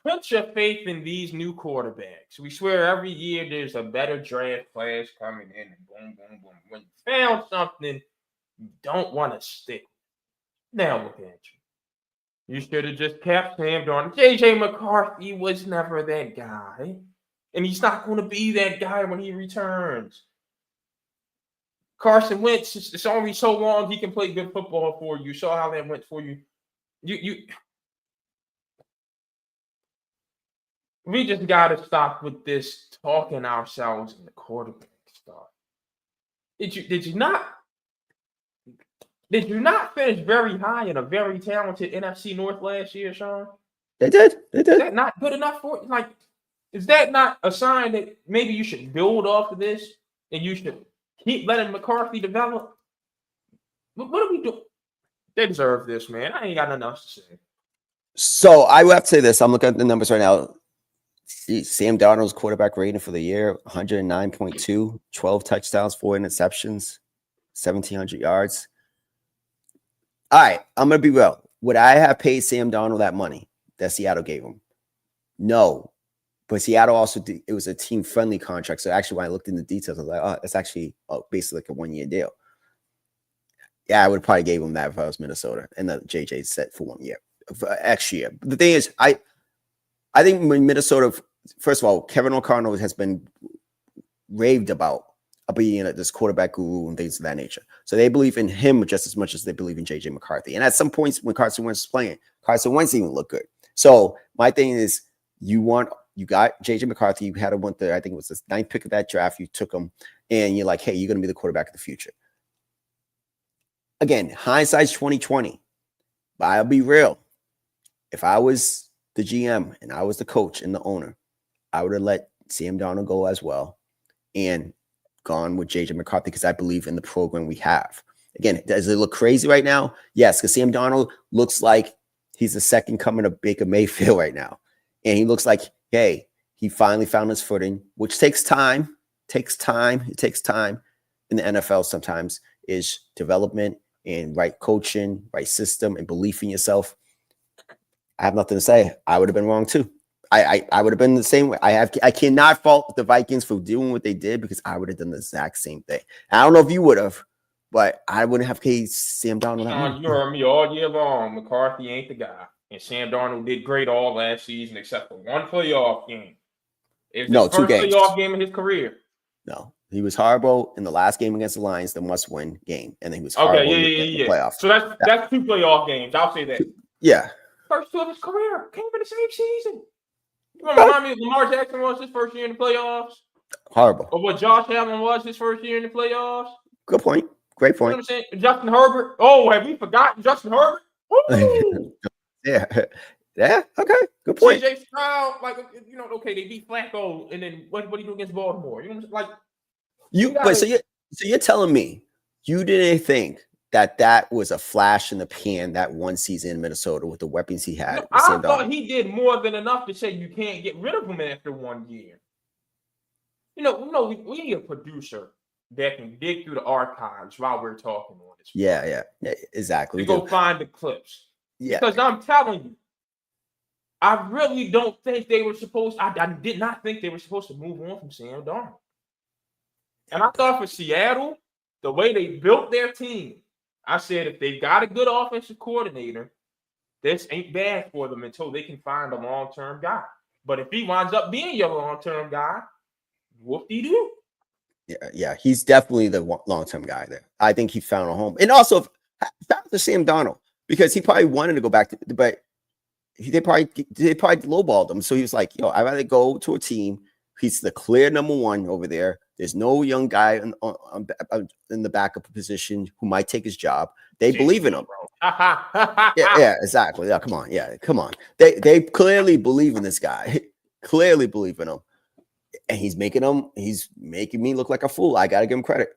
put your faith in these new quarterbacks. We swear every year there's a better draft class coming in, and boom, boom, boom. When you found something, you don't want to stick. Now look at you. You should have just kept Sam Darnold. JJ McCarthy was never that guy, and he's not going to be that guy when he returns. Carson Wentz, it's only so long he can play good football for you. You saw how that went for you. We just got to stop with this talking ourselves in the quarterback stuff. Did you not finish very high in a very talented NFC North last year, Sean? They did. Is that not good enough for like? Is that not a sign that maybe you should build off of this and you should keep letting McCarthy develop? What are we doing? They deserve this, man. I ain't got nothing else to say. So I will have to say this. I'm looking at the numbers right now. Sam Darnold's quarterback rating for the year, 109.2, 12 touchdowns, 4 interceptions, 1,700 yards. All right, I'm going to be real. Would I have paid Sam Darnold that money that Seattle gave him? No. But Seattle also did, it was a team-friendly contract. So actually, when I looked in the details, I was like, oh, that's actually basically like a one-year deal. Yeah, I would have probably gave him that if I was Minnesota. And the JJ set for 1 year, for extra year. But the thing is, I think when Minnesota, first of all, Kevin O'Connell has been raved about being this quarterback guru and things of that nature. So they believe in him just as much as they believe in JJ McCarthy. And at some points when Carson Wentz was playing, Carson Wentz even looked good. So my thing is, you got JJ McCarthy. You had him with I think it was the 9th pick of that draft. You took him, and you're like, hey, you're going to be the quarterback of the future. Again, hindsight's 2020. But I'll be real. If I was the GM and I was the coach and the owner, I would have let Sam Darnold go as well and gone with JJ McCarthy because I believe in the program we have. Again, does it look crazy right now? Yes, because Sam Darnold looks like he's the second coming of Baker Mayfield right now. And he looks like, hey, he finally found his footing, which takes time. It takes time in the NFL sometimes, is development and right coaching, right system, and belief in yourself. I have nothing to say. I would have been wrong too. I would have been the same way. I cannot fault the Vikings for doing what they did because I would have done the exact same thing. I don't know if you would have, but I wouldn't have paid Sam Darnold. Sean, you heard me all year long. McCarthy ain't the guy. And Sam Darnold did great all last season except for one playoff game. It was his 2 first games. playoff game in his career. No, he was horrible in the last game against the Lions, the must-win game, and then he was horrible in the playoffs. So that's 2 playoff games. I'll say that. Yeah. First 2 of his career came in the same season. You want to remind me of Lamar Jackson was his first year in the playoffs? Horrible. Or what Josh Allen was his first year in the playoffs? Good point. Great point. You know what I'm saying? Justin Herbert. Oh, have we forgotten Justin Herbert? Yeah. Yeah. Okay. Good point. CJ Stroud, okay, they beat Flacco, and then what do you do against Baltimore? You know, like so you're telling me you didn't think that was a flash in the pan that one season in Minnesota with the weapons he had? I thought he did more than enough to say you can't get rid of him after 1 year. We need a producer that can dig through the archives while we're talking on this. Yeah, exactly. To go find the clips. Yeah, because I'm telling you, I really don't think they were supposed. I did not think they were supposed to move on from Sam Darnold. And I thought for Seattle, the way they built their team, I said if they got a good offensive coordinator, this ain't bad for them until they can find a long-term guy. But if he winds up being your long-term guy, whoop-de-doo. Yeah, he's definitely the long-term guy there. I think he found a home. And also, shout out to Sam Darnold because he probably wanted to go back to, but they probably lowballed him. So he was like, I'd rather go to a team. He's the clear number 1 over there. There's no young guy in the backup position who might take his job. They believe in him. Yeah, exactly. Yeah, come on. Yeah, come on. They clearly believe in this guy. Clearly believe in him. And he's making me look like a fool. I got to give him credit.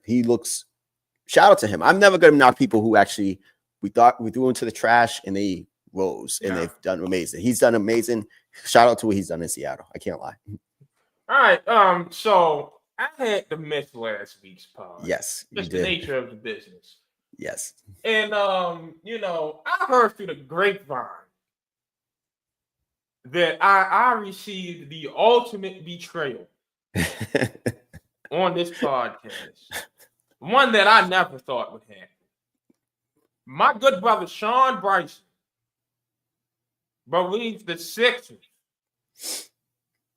Shout out to him. I'm never going to knock people who actually we threw into the trash and they rose and they've done amazing. He's done amazing. Shout out to what he's done in Seattle. I can't lie. All right. So I had to miss last week's pod. Yes, you Just the did. nature of the business. Yes. And I heard through the grapevine that I received the ultimate betrayal on this podcast. One that I never thought would happen. My good brother Sean Bryson believes the Sixers,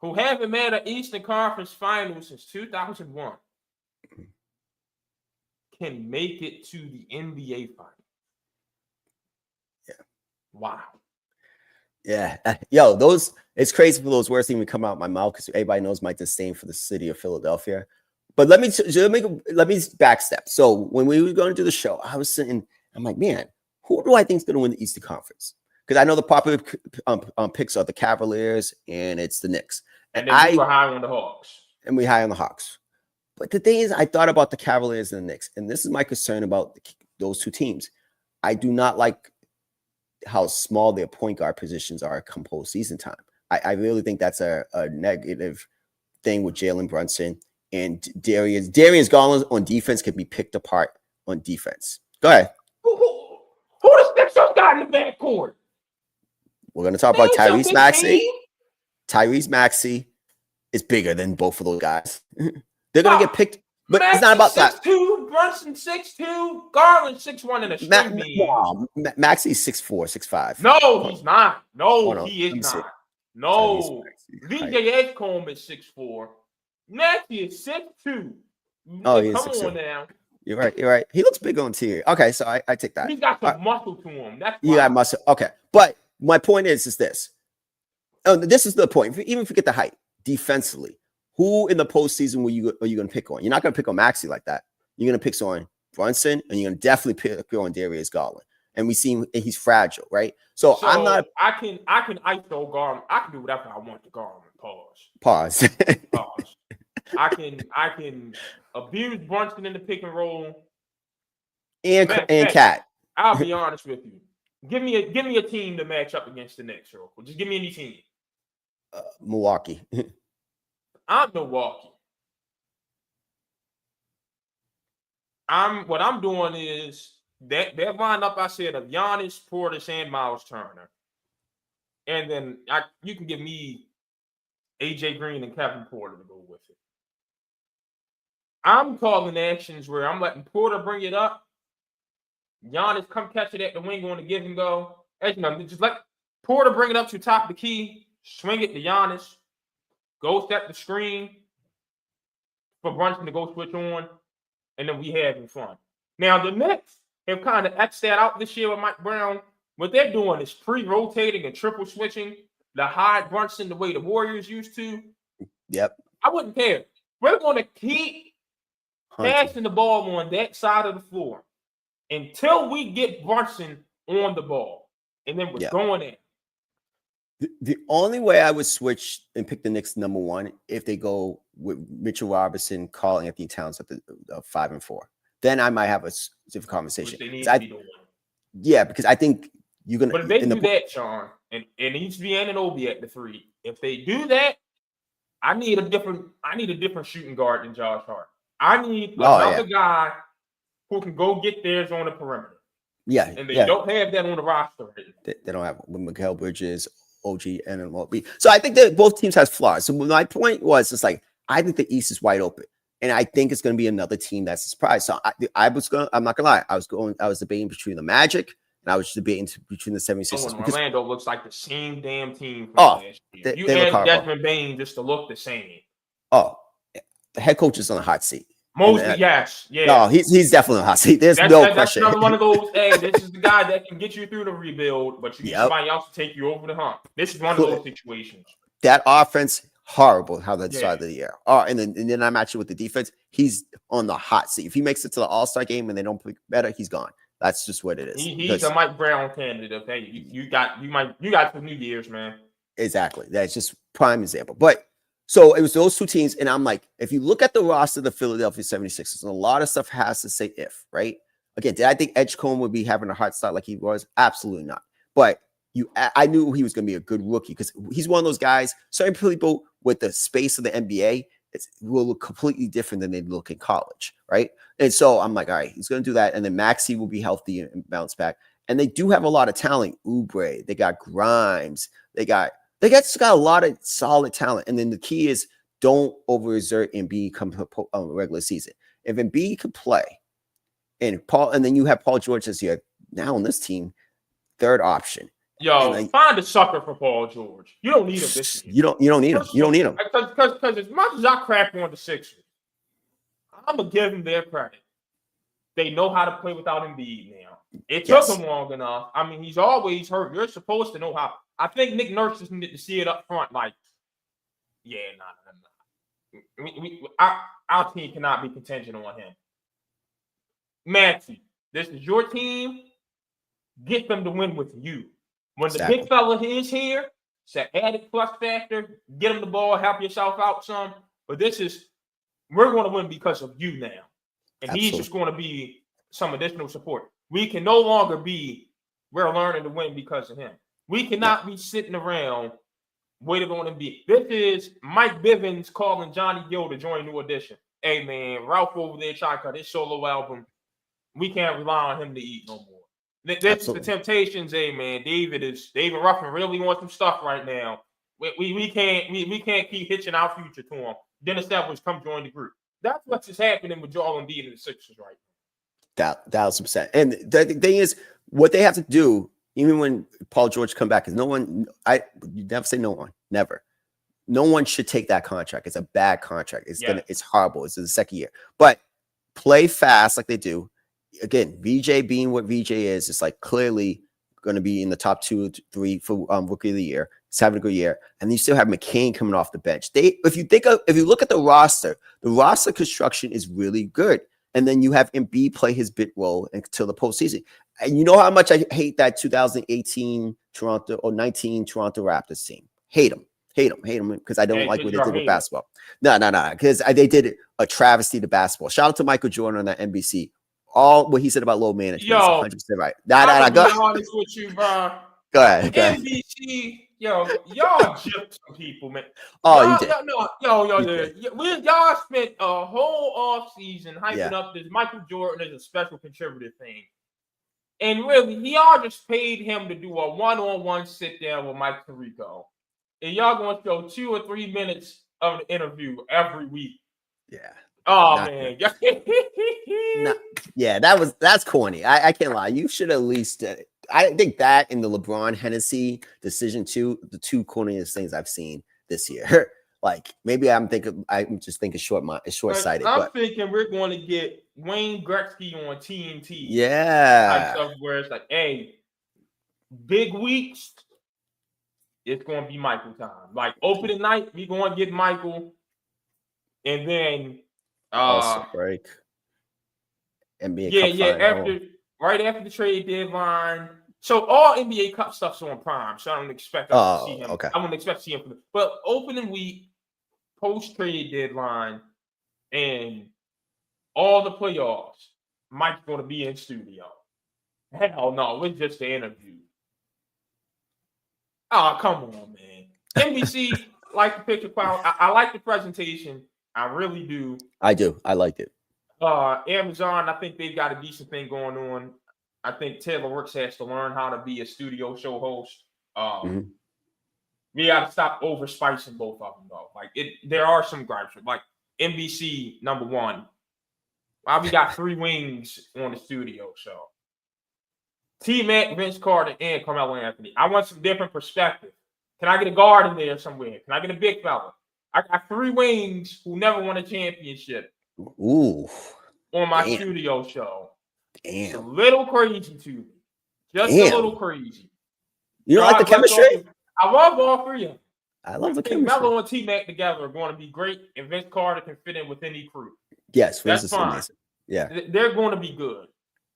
who haven't made an Eastern Conference Final since 2001, can make it to the NBA Final. Yeah. Wow. Yeah. It's crazy for those words to even come out of my mouth because everybody knows my disdain for the city of Philadelphia. But let me backstep. So when we were going to do the show, I was sitting, I'm like, man, who do I think is going to win the Eastern Conference? Because I know the popular picks are the Cavaliers and it's the Knicks. And then we were high on the Hawks. And we high on the Hawks. But the thing is, I thought about the Cavaliers and the Knicks, and this is my concern about those two teams. I do not like how small their point guard positions are come postseason time. I really think that's a negative thing with Jalen Brunson and Darius Garland on defense can be picked apart on defense. Go ahead. Who the Sixers got in the backcourt? We're going to talk about Tyrese Maxey. Tyrese Maxey is bigger than both of those guys. They're going to get picked, but Maxey, it's not about 6'2", Brunson 6'2", Garland 6'1" in a string beam. Maxey's 6'4", 6'5". No, he's not. No, he is not. No. VJ Edgecombe is 6'4". Maxey is 6'2". Oh, he's Come 6'2". on now. You're right. He looks big on TV. Okay, so I take that. He's got some muscle to him. That's he got muscle. Okay, but my point is this. Oh, this is the point. Even forget the height. Defensively, who in the postseason are you going to pick on? You're not going to pick on Maxey like that. You're going to pick on Brunson, and you're going to definitely pick on Darius Garland. And we see he's fragile, right? So I'm not. I can ISO Garland. I can do whatever I want to Garland. Pause. I can abuse Brunson in the pick and roll. And Cat. I'll be honest with you. Give me a team to match up against the Knicks, real quick. Just give me any team. Milwaukee. I'm Milwaukee. What I'm doing is that lineup I said of Giannis, Portis, and Miles Turner. And then you can give me AJ Green and Kevin Porter to go with it. I'm calling actions where I'm letting Porter bring it up. Giannis come catch it at the wing on the give and go. As you know, just let Porter bring it up to the top of the key, swing it to Giannis, go set the screen for Brunson to go switch on, and then we having fun. Now, the Knicks have kind of X'd that out this year with Mike Brown. What they're doing is pre-rotating and triple switching to hide Brunson the way the Warriors used to. Yep. I wouldn't care. We're going to keep passing the ball on that side of the floor until we get Brunson on the ball. And then we're going in. The only way I would switch and pick the Knicks number one if they go with Mitchell Robinson, Karl Anthony Towns at the 5 and 4. Then I might have a different conversation. Yeah, because I think you're gonna. But if they do that, Sean, and it needs to be Anunoby at the 3. If they do that, I need a different shooting guard than Josh Hart. I need another guy who can go get theirs on the perimeter. Yeah, and they don't have that on the roster. They don't have with Mikal Bridges, OG, and MLB. So I think that both teams has flaws. So my point was just like I think the East is wide open, and I think it's going to be another team that's a surprise. So I'm not gonna lie. I was debating between the Magic and I was debating between the 76ers. Orlando looks like the same damn team from last year. You had Desmond Bane just to look the same. Oh, the head coach is on the hot seat. Mostly, yes. Yeah. No, he's definitely on the hot seat. There's no question. That's another one of those, hey, this is the guy that can get you through the rebuild, but you need somebody else to take you over the hump. This is one of those situations. That offense, horrible how that started the year. Oh, and then I match it with the defense. He's on the hot seat. If he makes it to the All-Star game and they don't pick better, he's gone. That's just what it is. He's a Mike Brown candidate. Hey, you got some New Year's, man. Exactly. That's just prime example. But so it was those two teams, and I'm like, if you look at the roster of the Philadelphia 76ers, a lot of stuff has to say if, right? Again, did I think Edgecombe would be having a hard start like he was? Absolutely not. But I knew he was going to be a good rookie because he's one of those guys. Certain people with the space of the NBA, will look completely different than they look in college, right? And so I'm like, all right, he's going to do that. And then Maxey will be healthy and bounce back. And they do have a lot of talent. Oubre, they got Grimes, they just got a lot of solid talent. And then the key is don't overexert Embiid come regular season. If Embiid can play, and then you have Paul George this year now on this team, third option. Yo, find a sucker for Paul George. You don't need him this year. You don't need him. You don't need him. Because as much as I crap on the Sixers, I'm gonna give them their credit. They know how to play without Embiid now. It took him long enough. I mean, he's always hurt. You're supposed to know how. I think Nick Nurse just needed to see it up front. Like, yeah, our team cannot be contingent on him. Maxey, this is your team. Get them to win with you. When the big fella is here, it's an added plus factor. Get him the ball, help yourself out some. But we're going to win because of you now. And he's just going to be some additional support. We can no longer we're learning to win because of him. We cannot be sitting around waiting on him. This is Mike Bivens calling Johnny Gill to join New Edition. Hey, man, Ralph over there trying to cut his solo album. We can't rely on him to eat no more. This is the Temptations, man. David Ruffin really wants some stuff right now. We can't keep hitching our future to him. Dennis Edwards come join the group. That's what's just happening with Joel Embiid and the Sixers right now. 1,000%. And the thing is, what they have to do, even when Paul George come back, is you never say no one, never. No one should take that contract. It's a bad contract. It's horrible. It's the second year, but play fast like they do. Again, VJ being what VJ is, it's like clearly going to be in the top 2 or 3 for rookie of the year. He's having a good year, and you still have McCain coming off the bench. If you look at the roster construction is really good, and then you have Embiid play his bit role until the postseason. And you know how much I hate that 2018 Toronto or 19 Toronto Raptors team. Hate them because I don't like what they did with basketball. No, because they did a travesty to basketball. Shout out to Michael Jordan on that NBC. All what he said about load management is 100% right. I'll be honest with you, bro. Go ahead. NBC, y'all gypped some people, man. Oh, you did. Y'all spent a whole off season hyping up this Michael Jordan as a special contributor thing. And really, y'all just paid him to do a one-on-one sit down with Mike Tirico. And y'all going to show 2 or 3 minutes of the interview every week. Yeah. Oh, man. Yeah, that's corny. I can't lie. You should at least I think that in the LeBron Hennessy decision too, the 2 corniest things I've seen this year. Like maybe I'm just thinking short-sighted. I'm thinking we're going to get Wayne Gretzky on TNT. Yeah. Type stuff where it's like, hey, big weeks, it's going to be Michael time. Like opening night, we're going to get Michael. And then break. NBA right after the trade deadline. So all NBA Cup stuff's on Prime, so I don't expect to see him. Okay. I wouldn't expect to see him. But opening week, post-trade deadline, and all the playoffs, Mike's going to be in studio. Hell no, it's just the interview. Oh, come on, man. NBC, like the picture quality. I like the presentation. I really do. I do. I liked it. Amazon, I think they've got a decent thing going on. I think Taylor Rooks has to learn how to be a studio show host. We got to stop overspicing both of them, though. Like there are some gripes. Like NBC, number one. Why we got 3 wings on the studio show? T-Mac, Vince Carter, and Carmelo Anthony. I want some different perspective. Can I get a guard in there somewhere? Can I get a big fella? I got 3 wings who never won a championship. Ooh. On my studio show. Damn. It's a little crazy to me. Just a little crazy. You don't like the chemistry? I love all 3 of them. I love the chemistry. Melo and T-Mac together are going to be great, and Vince Carter can fit in with any crew. Yes, that's fine. Amazing. Yeah. They're going to be good.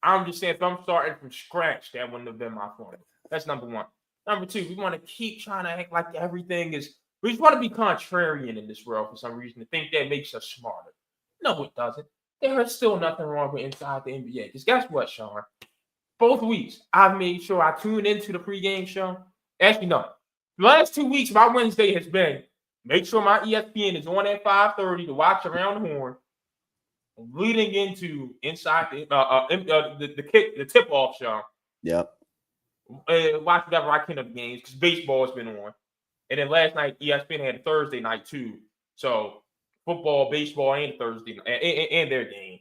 I'm just saying, if I'm starting from scratch, that wouldn't have been my formula. That's number 1. Number 2, we want to keep trying to act like everything is. We just want to be contrarian in this world for some reason to think that makes us smarter. No, it doesn't. There is still nothing wrong with inside the NBA. Because guess what, Sean? Both weeks, I've made sure I tune into the pregame show. Actually, no. The last 2 weeks, my Wednesday has been make sure my ESPN is on at 5:30 to watch Around the Horn, leading into inside the tip-off show. Yep. Watch whatever I can of the games because baseball has been on. And then last night, ESPN had a Thursday night too. So football, baseball, and Thursday and their game.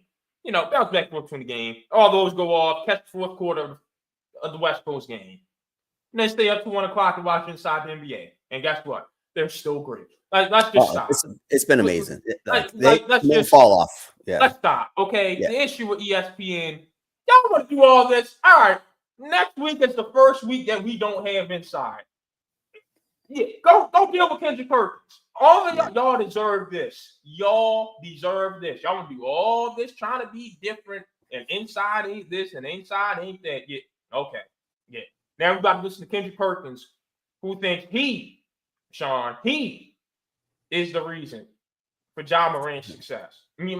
Bounce back between the game. All those go off. Catch the fourth quarter of the West Coast game. And then stay up to 1 o'clock to watch inside the NBA. And guess what? They're still great. Let's just stop. It's been amazing. Let's They just fall off. Yeah. Let's stop. Okay. Yeah. The issue with ESPN, y'all want to do all this. All right. Next week is the first week that we don't have inside. Yeah, go deal with Kendrick Perkins. All of y'all deserve this. Y'all deserve this. Y'all want to do all this trying to be different, and inside ain't this and inside ain't that. Yeah, okay. Yeah. Now we got to listen to Kendrick Perkins, who thinks he is the reason for Ja Morant's success. Getting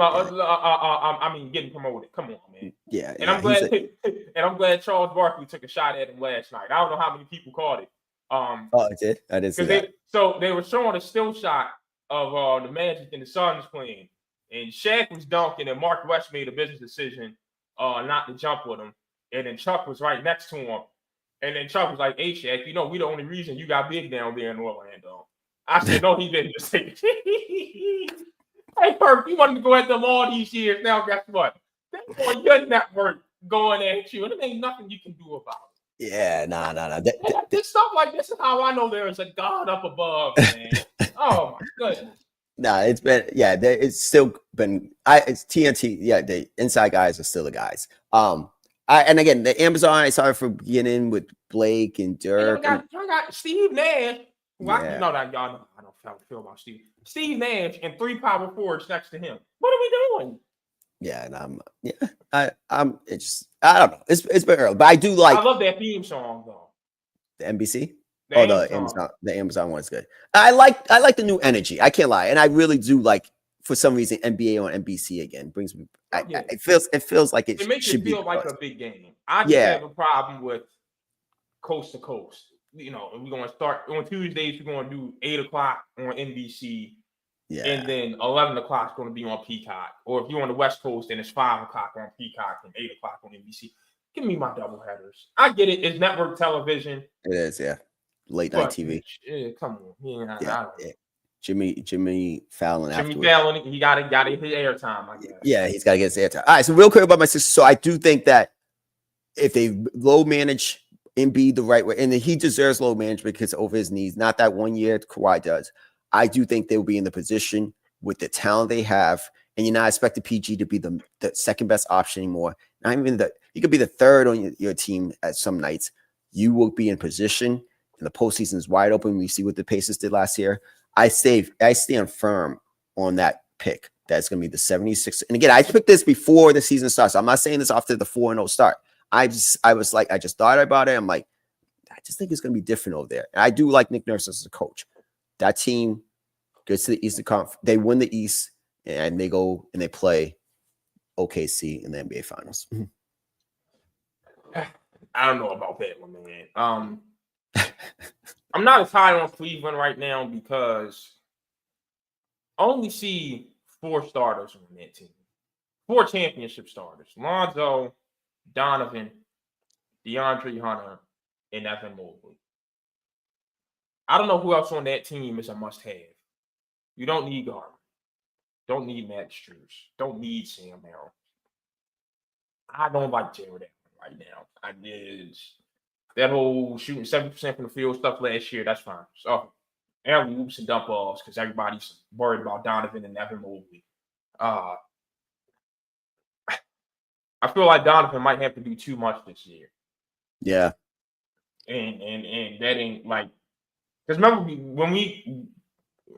promoted. Come on, man. Yeah. And I'm glad Charles Barkley took a shot at him last night. I don't know how many people caught it. I did. I did see that. So they were showing a still shot of the Magic and the Suns playing, and Shaq was dunking, and Mark West made a business decision not to jump with him, and then Chuck was right next to him, and then Chuck was like, "Hey Shaq, we the only reason you got big down there in Orlando." I said, "No, he didn't." Just say, "Hey Perk, you wanted to go at them all these years. Now guess what? They're on your network going at you, and there ain't nothing you can do about it." Yeah, nah. This stuff like this is how I know there is a God up above, man. Oh my goodness. Nah, it's been it's still been it's TNT. Yeah, the inside guys are still the guys. And again, the Amazon, I saw it from beginning with Blake and Dirk. Y'all got Steve Nash. Yeah. You know that y'all know I don't feel about Steve. Steve Nash and 3 power forwards next to him. What are we doing? Yeah, and I'm it's just I don't know. It's been early, but I do like I love that theme song though. the NBC. The Amazon one is good. I like the new energy. I can't lie, and I really do like for some reason NBA on NBC again brings me. It feels like it makes should it feel be like a big game. I just have a problem with coast to coast. We're going to start on Tuesdays. We're going to do 8 o'clock on NBC. Yeah. And then 11 o'clock is going to be on Peacock. Or if you're on the West Coast, then it's 5 o'clock on Peacock and 8 o'clock on NBC. Give me my double headers. I get it. It's network television. It is, yeah. Late night TV. Yeah, come on. Yeah. Jimmy Fallon. Jimmy Fallon, he got to his airtime, I guess. Yeah, he's got to get his airtime. All right, so real quick about my sister. So I do think that if they low manage Embiid the right way, and he deserves low management because over his knees, not that 1 year Kawhi does. I do think they'll be in the position with the talent they have, and you're not expecting PG to be the second best option anymore. Not even he could be the third on your team at some nights. You will be in position, and the postseason is wide open. We see what the Pacers did last year. I stand firm on that pick. That's going to be the 76. And again, I picked this before the season starts. I'm not saying this after the 4-0 start. I just thought about it. I'm like, I just think it's going to be different over there. And I do like Nick Nurse as a coach. That team gets to the Eastern Conference. They win the East, and they go and they play OKC in the NBA Finals. I don't know about that one, man. I'm not as high on Cleveland right now because I only see 4 starters on that team. 4 championship starters. Lonzo, Donovan, DeAndre Hunter, and Evan Mobley. I don't know who else on that team is a must-have. You don't need Garland. Don't need Max Strus. Don't need Sam Merrill. I don't like Jared Allen right now. That whole shooting 70% from the field stuff last year, that's fine. So, alley oops and dump balls because everybody's worried about Donovan and Evan Mobley. I feel like Donovan might have to do too much this year. Yeah. And that ain't like, because remember when we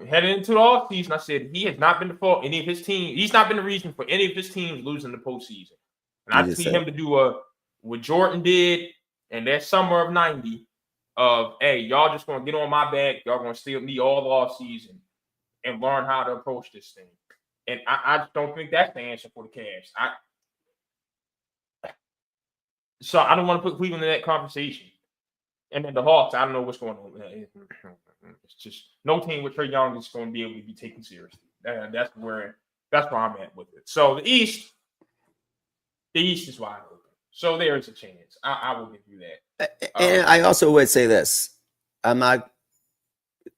headed into the offseason, I said he has not been the fault any of his team. He's not been the reason for any of his teams losing the postseason. And I see him to do what Jordan did in that summer of 90 of, hey, y'all just going to get on my back. Y'all going to steal me all off season and learn how to approach this thing. And I just don't think that's the answer for the Cavs. So I don't want to put Cleveland in that conversation. And then the Hawks, I don't know what's going on. It's just no team with Trae Young is going to be able to be taken seriously. That's where I'm at with it. So the East is wide open. So there is a chance. I will give you that. And I also would say this: I'm not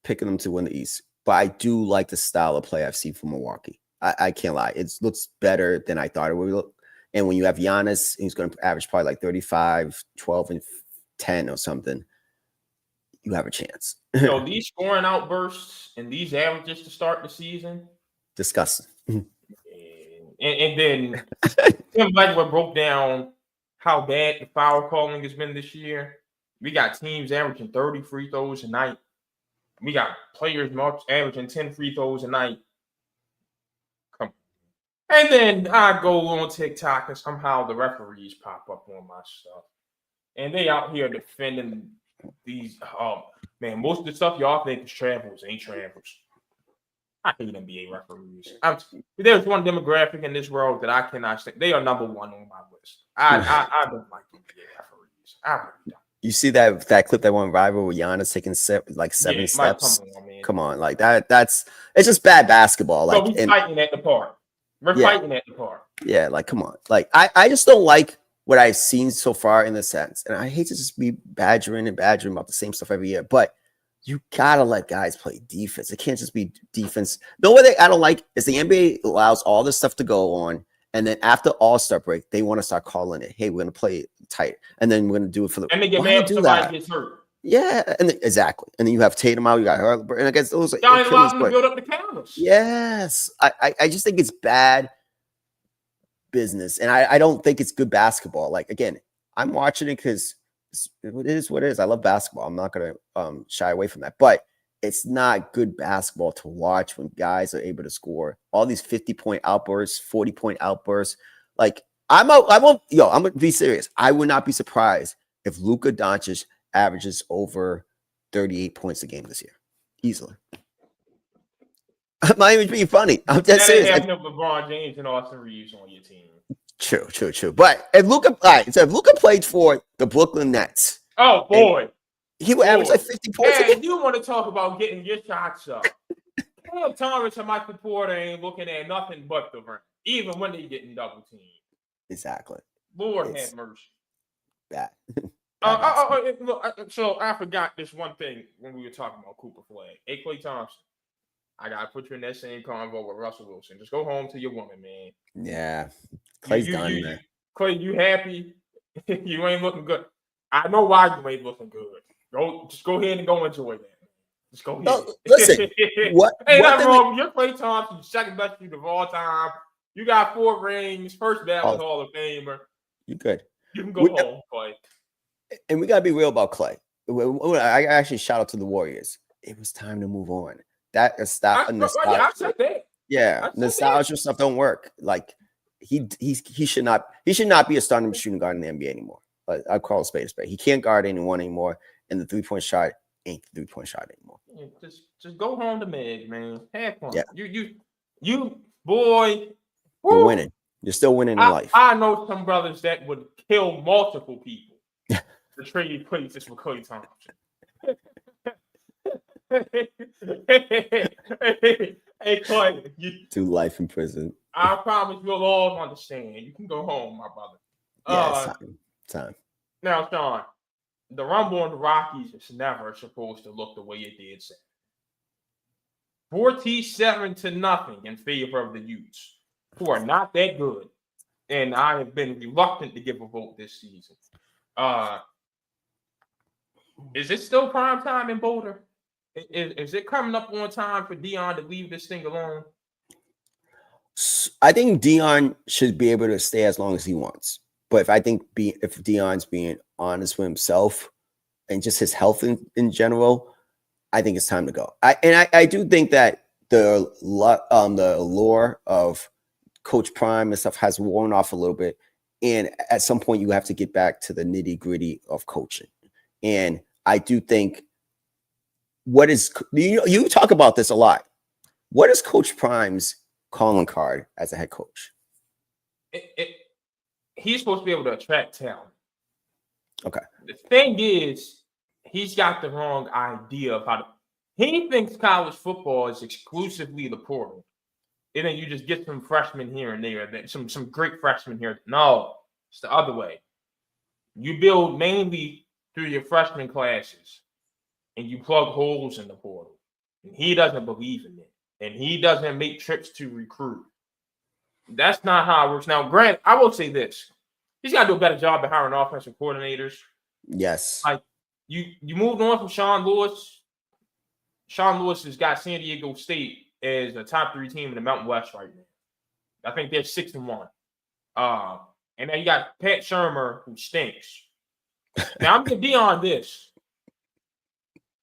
picking them to win the East, but I do like the style of play I've seen from Milwaukee. I can't lie; it looks better than I thought it would look. And when you have Giannis, he's going to average probably like 35, 12, and 10 or something. You have a chance. So these scoring outbursts and these averages to start the season, disgusting. and then Tim Legler broke down how bad the foul calling has been this year. We got teams averaging 30 free throws a night. We got players averaging 10 free throws a night. Come on. And then I go on TikTok and somehow the referees pop up on my stuff. And they out here defending these. Man, most of the stuff y'all think is travels ain't travels. I hate NBA referees. There's one demographic in this world that I cannot say. They are number one on my list. I don't like NBA referees. I really don't. You see that clip that went viral with Giannis taking seven steps? Come on, like that's it's just bad basketball. Like we're fighting at the park. We're fighting at the park. Yeah, like come on. Like I just don't like what I've seen so far in the sense. And I hate to just be badgering about the same stuff every year, but you gotta let guys play defense. It can't just be defense. The only thing I don't like is the NBA allows all this stuff to go on, and then after All-Star break, they want to start calling it, hey, we're gonna play it tight, and then we're gonna do it for the and they get mad when somebody gets hurt. Yeah, and exactly. And then you have Tatum out, you got her, and I guess those y'all ain't allowed them to build up the canvas. Yes. I just think it's bad business, and I don't think it's good basketball. Like again, I'm watching it because it is what it is. I love basketball. I'm not gonna shy away from that, but it's not good basketball to watch when guys are able to score all these 50-point outbursts, 40-point outbursts. Like I'm gonna be serious. I would not be surprised if Luka Doncic averages over 38 points a game this year, easily. I'm not even being funny. I'm just serious. Have LeBron James and Austin Reeves on your team. True. But if Luka, if Luka played for the Brooklyn Nets, oh boy, he would average like 50 points. Hey, you want to talk about getting your shots up? Cam Thomas and Michael Porter ain't looking at nothing but the rim, even when they getting double teamed. Exactly. Lord have mercy. Bad. So I forgot this one thing when we were talking about Cooper Flag. Hey, Klay Thompson, I gotta put you in that same convo with Russell Wilson. Just go home to your woman, man. Yeah, Clay's done, man. Klay, you happy? You ain't looking good. I know why you ain't looking good. Just go ahead and go enjoy that. Just go ahead. No, listen, what? Ain't nothing wrong. You're Klay Thompson, second best shooter of all time. You got 4 rings, first ballot Hall of Famer. You good? You can go home, Klay. And we gotta be real about Klay. I actually shout out to the Warriors. It was time to move on. That is stop. I said that. Yeah, nostalgia stuff don't work. Like he should not be a starting shooting guard in the NBA anymore. But I call a spade a spade. He can't guard anyone anymore, and the 3-point shot ain't the 3-point shot anymore. Yeah, just go home to Meg, man. Have fun. Yeah. You boy. You're winning. You're still winning in life. I know some brothers that would kill multiple people to trade places for Klay Thompson. Hey, Klay, do life in prison. I promise you'll all understand. You can go home, my brother. Yeah, time. Now, Sean, the Rumble on the Rockies is never supposed to look the way it did Saturday. 47-0 in favor of the Utes, who are not that good, and I have been reluctant to give a vote this season. Is it still prime time in Boulder? Is it coming up on time for Dion to leave this thing alone? I think Dion should be able to stay as long as he wants. But if Dion's being honest with himself and just his health in general, I think it's time to go. I do think that the allure of Coach Prime and stuff has worn off a little bit. And at some point, you have to get back to the nitty-gritty of coaching. And I do think you talk about this a lot. What is Coach Prime's calling card as a head coach? He's supposed to be able to attract talent. Okay. The thing is, he's got the wrong idea of how to. He thinks college football is exclusively the portal. And then you just get some freshmen here and there, some great freshmen here. No, it's the other way. You build mainly through your freshman classes, and you plug holes in the portal. And he doesn't believe in it, and he doesn't make trips to recruit. That's not how it works. Now, Grant, I will say this: he's got to do a better job at hiring offensive coordinators. Yes. Like you moved on from Sean Lewis. Sean Lewis has got San Diego State as a top 3 team in the Mountain West right now. I think they're 6-1. And then you got Pat Shermer, who stinks. Now I'm gonna be on this.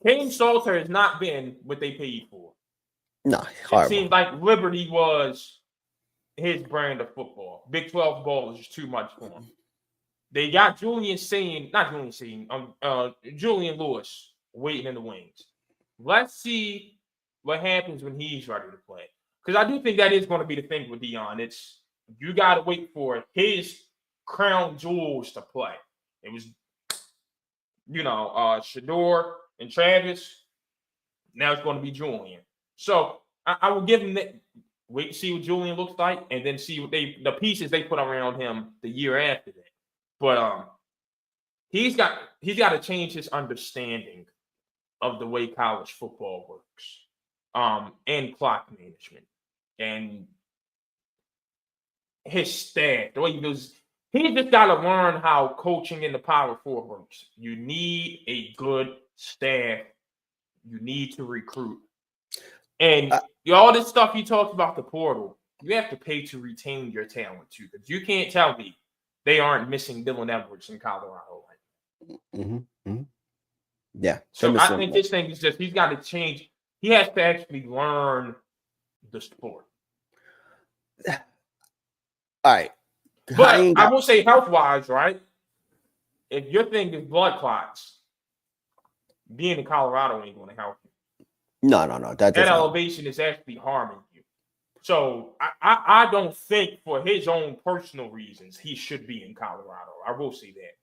Kane Salter has not been what they paid for. No, it seems like Liberty was his brand of football. Big 12 ball is just too much for him. They got Julian Lewis waiting in the wings. Let's see what happens when he's ready to play. Because I do think that is going to be the thing with Deion. It's you got to wait for his crown jewels to play. It was, Shedeur and Travis. Now it's going to be Julian. So I will give him that. Wait to see what Julian looks like, and then see what the pieces they put around him the year after that. But he's got to change his understanding of the way college football works, and clock management, and his staff. The way he does, he's just got to learn how coaching in the Power 4 works. You need a good staff. You need to recruit, and all this stuff you talked about the portal. You have to pay to retain your talent too, because you can't tell me they aren't missing Dylan Edwards in Colorado. Mm-hmm. Mm-hmm. Yeah. So I think this thing is just he's got to change. He has to actually learn the sport. All right. But I will say health-wise, right? If your thing is blood clots, being in Colorado ain't going to help you. No. That elevation is actually harming you. So I don't think for his own personal reasons he should be in Colorado. I will say that.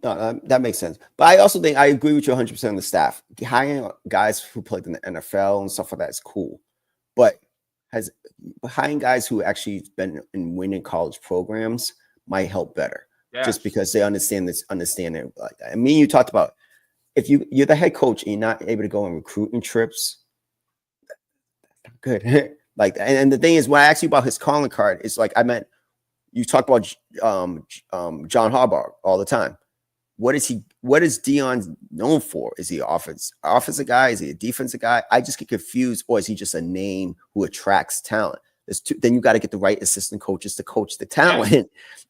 No, that makes sense. But I also think I agree with you 100% on the staff. Hiring guys who played in the NFL and stuff like that is cool. But hiring guys who actually been in winning college programs might help better. Yes. Just because they understand it like that. I mean, you talked about if you're the head coach and you're not able to go on recruiting trips, that's not good. Like, and the thing is, when I asked you about his calling card, it's like you talk about John Harbaugh all the time. What is Deion known for? Is he an offensive guy? Is he a defensive guy? I just get confused. Or is he just a name who attracts talent? Then you got to get the right assistant coaches to coach the talent. Yeah.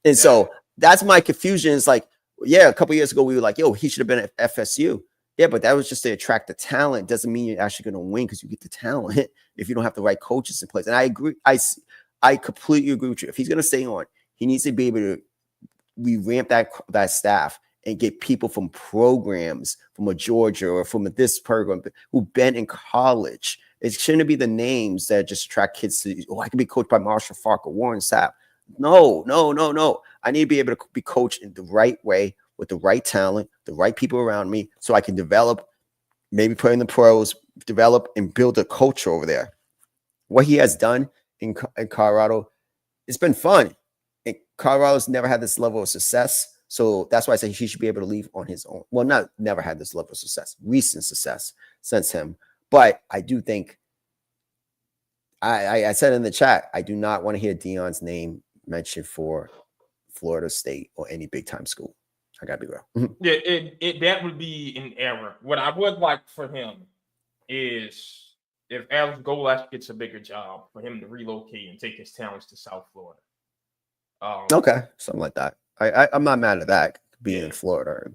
And so that's my confusion. It's like, yeah, a couple of years ago, we were like, yo, he should have been at FSU. Yeah, but that was just to attract the talent. Doesn't mean you're actually going to win because you get the talent if you don't have the right coaches in place. And I agree. I completely agree with you. If he's going to stay on, he needs to be able to revamp that staff and get people from programs, from a Georgia or from this program who've been in college. It shouldn't be the names that just attract kids to, I can be coached by Marshall Faulk or Warren Sapp. No. I need to be able to be coached in the right way with the right talent, the right people around me, so I can develop, maybe play in the pros, develop and build a culture over there. What he has done in Colorado, it's been fun. And Colorado's never had this level of success. So that's why I say he should be able to leave on his own. Well, never had this level of success, recent success since him. But I do think, I said in the chat, I do not want to hear Deion's name mentioned for Florida State or any big time school. I gotta be real. Yeah, that would be an error. What I would like for him is if Alex Golesh gets a bigger job, for him to relocate and take his talents to South Florida. Okay, something like that. I'm not mad at that being in Florida,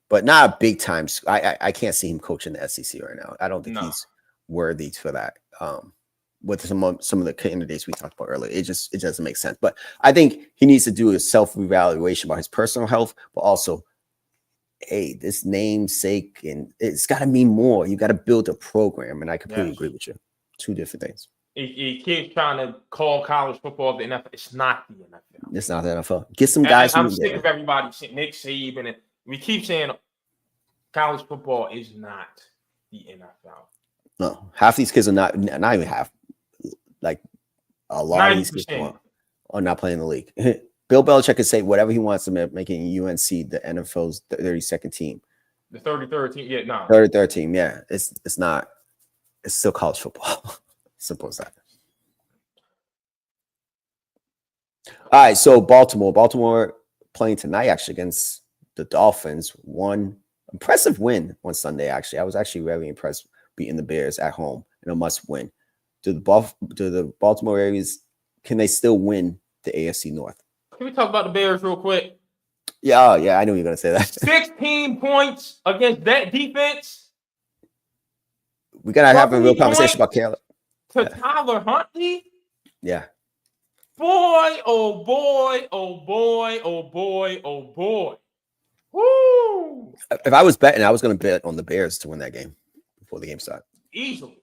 but not a big time. I can't see him coaching the SEC right now. I don't think he's worthy for that. With some of the candidates we talked about earlier, it doesn't make sense. But I think he needs to do a self-evaluation about his personal health, but also, hey, this namesake, and it's got to mean more. You got to build a program, and I completely agree with you. Two different things. He keeps trying to call college football the NFL. It's not the NFL. It's not the NFL. Get some guys. I'm sick of everybody, Nick Saban, and we keep saying college football is not the NFL. No, half these kids are not even half. Like a lot of these kids 90%. are not playing in the league. Bill Belichick can say whatever he wants to making UNC the NFL's 32nd team. The 33rd team, yeah, no. 33rd team, yeah. It's not. It's still college football. Simple as that. All right, so Baltimore playing tonight actually against the Dolphins. One impressive win on Sunday. Actually, I was actually very impressed beating the Bears at home in a must win. Do the Baltimore Ravens, can they still win the AFC North? Can we talk about the Bears real quick? Yeah, yeah, I knew you were gonna say that. 16 points against that defense. We gotta have a real conversation about Caleb. To Tyler Huntley. Yeah. Boy, oh boy, oh boy, oh boy, oh boy. Woo! If I was betting, I was gonna bet on the Bears to win that game before the game started. Easily.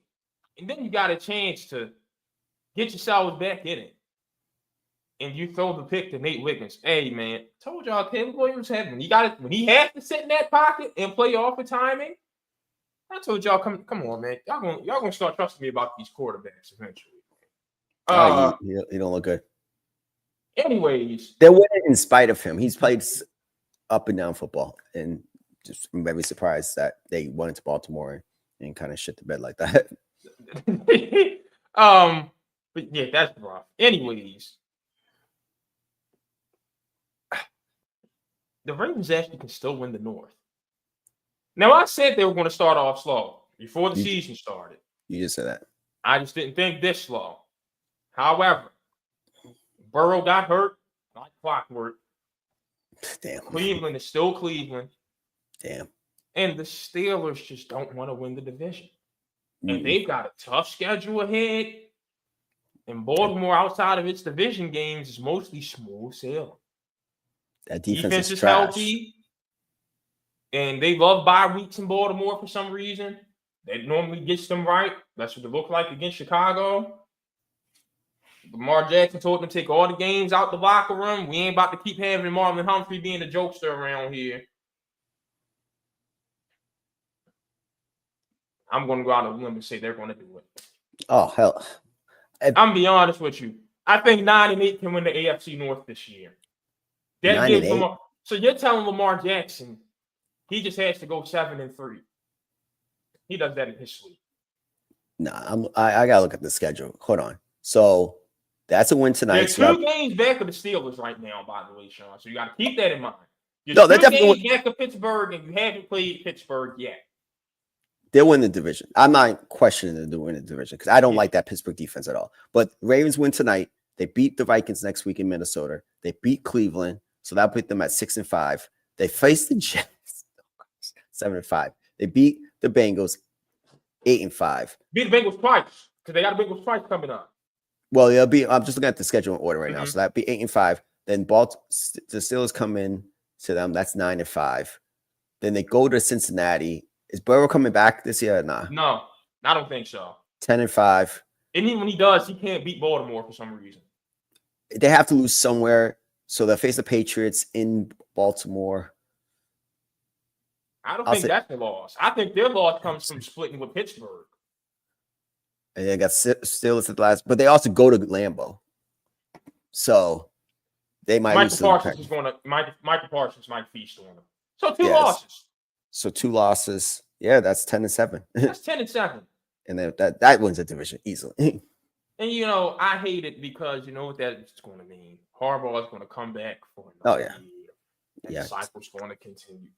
And then you got a chance to get yourselves back in it. And you throw the pick to Nate Wiggins. Hey, man, told y'all Caleb Williams had when he had to sit in that pocket and play off the timing. I told y'all, come on, man. Y'all gonna start trusting me about these quarterbacks eventually. You don't look good. Anyways, They're winning in spite of him. He's played up and down football, and just I'm very surprised that they went into Baltimore and kind of shit the bed like that. but yeah, that's rough. Anyways, the Ravens actually can still win the North. Now, I said they were going to start off slow before the season started. You just said that. I just didn't think this slow. However, Burrow got hurt like clockwork. Damn. Cleveland is still Cleveland. Damn. And the Steelers just don't want to win the division. And they've got a tough schedule ahead. And Baltimore, outside of its division games, is mostly smooth sailing. That defense is healthy. And they love bye weeks in Baltimore for some reason. That normally gets them right. That's what it looked like against Chicago. Lamar Jackson told them to take all the games out the locker room. We ain't about to keep having Marlon Humphrey being a jokester around here. I'm going to go out on a limb and say they're going to do it. Oh, hell. I'm going to be honest with you. I think 9-8 can win the AFC North this year. That gives Lamar, so you're telling Lamar Jackson he just has to go 7-3. He does that in his sleep. Nah, I got to look at the schedule. Hold on. So that's a win tonight. They're 2 games back of the Steelers right now, by the way, Sean. So you got to keep that in mind. You're 2 games back of Pittsburgh, and you haven't played Pittsburgh yet. They'll win the division. I'm not questioning them to win the division because I don't like that Pittsburgh defense at all. But Ravens win tonight. They beat the Vikings next week in Minnesota. They beat Cleveland, so that'll put them at 6-5. They face the Jets 7-5. They beat the Bengals 8-5. Beat the Bengals twice because they got the Bengals twice coming up. Well, it'll be. I'm just looking at the schedule in order right now. So that'd be 8-5. Then the Steelers come in to them. That's 9-5. Then they go to Cincinnati. Is Burrow coming back this year or not? No, I don't think so. 10-5. And even when he does, he can't beat Baltimore for some reason. They have to lose somewhere. So they'll face the Patriots in Baltimore. I don't think that's the loss. I think their loss comes from splitting with Pittsburgh. And they got Steelers at the last, but they also go to Lambeau. So they might Michael Parsons might feast on them. So 2 losses. So 2 losses. Yeah, that's 10-7. That's 10-7. And then that wins the division easily. And I hate it because you know what that's going to mean. Harbaugh is going to come back for another year. And the cycle's going to continue.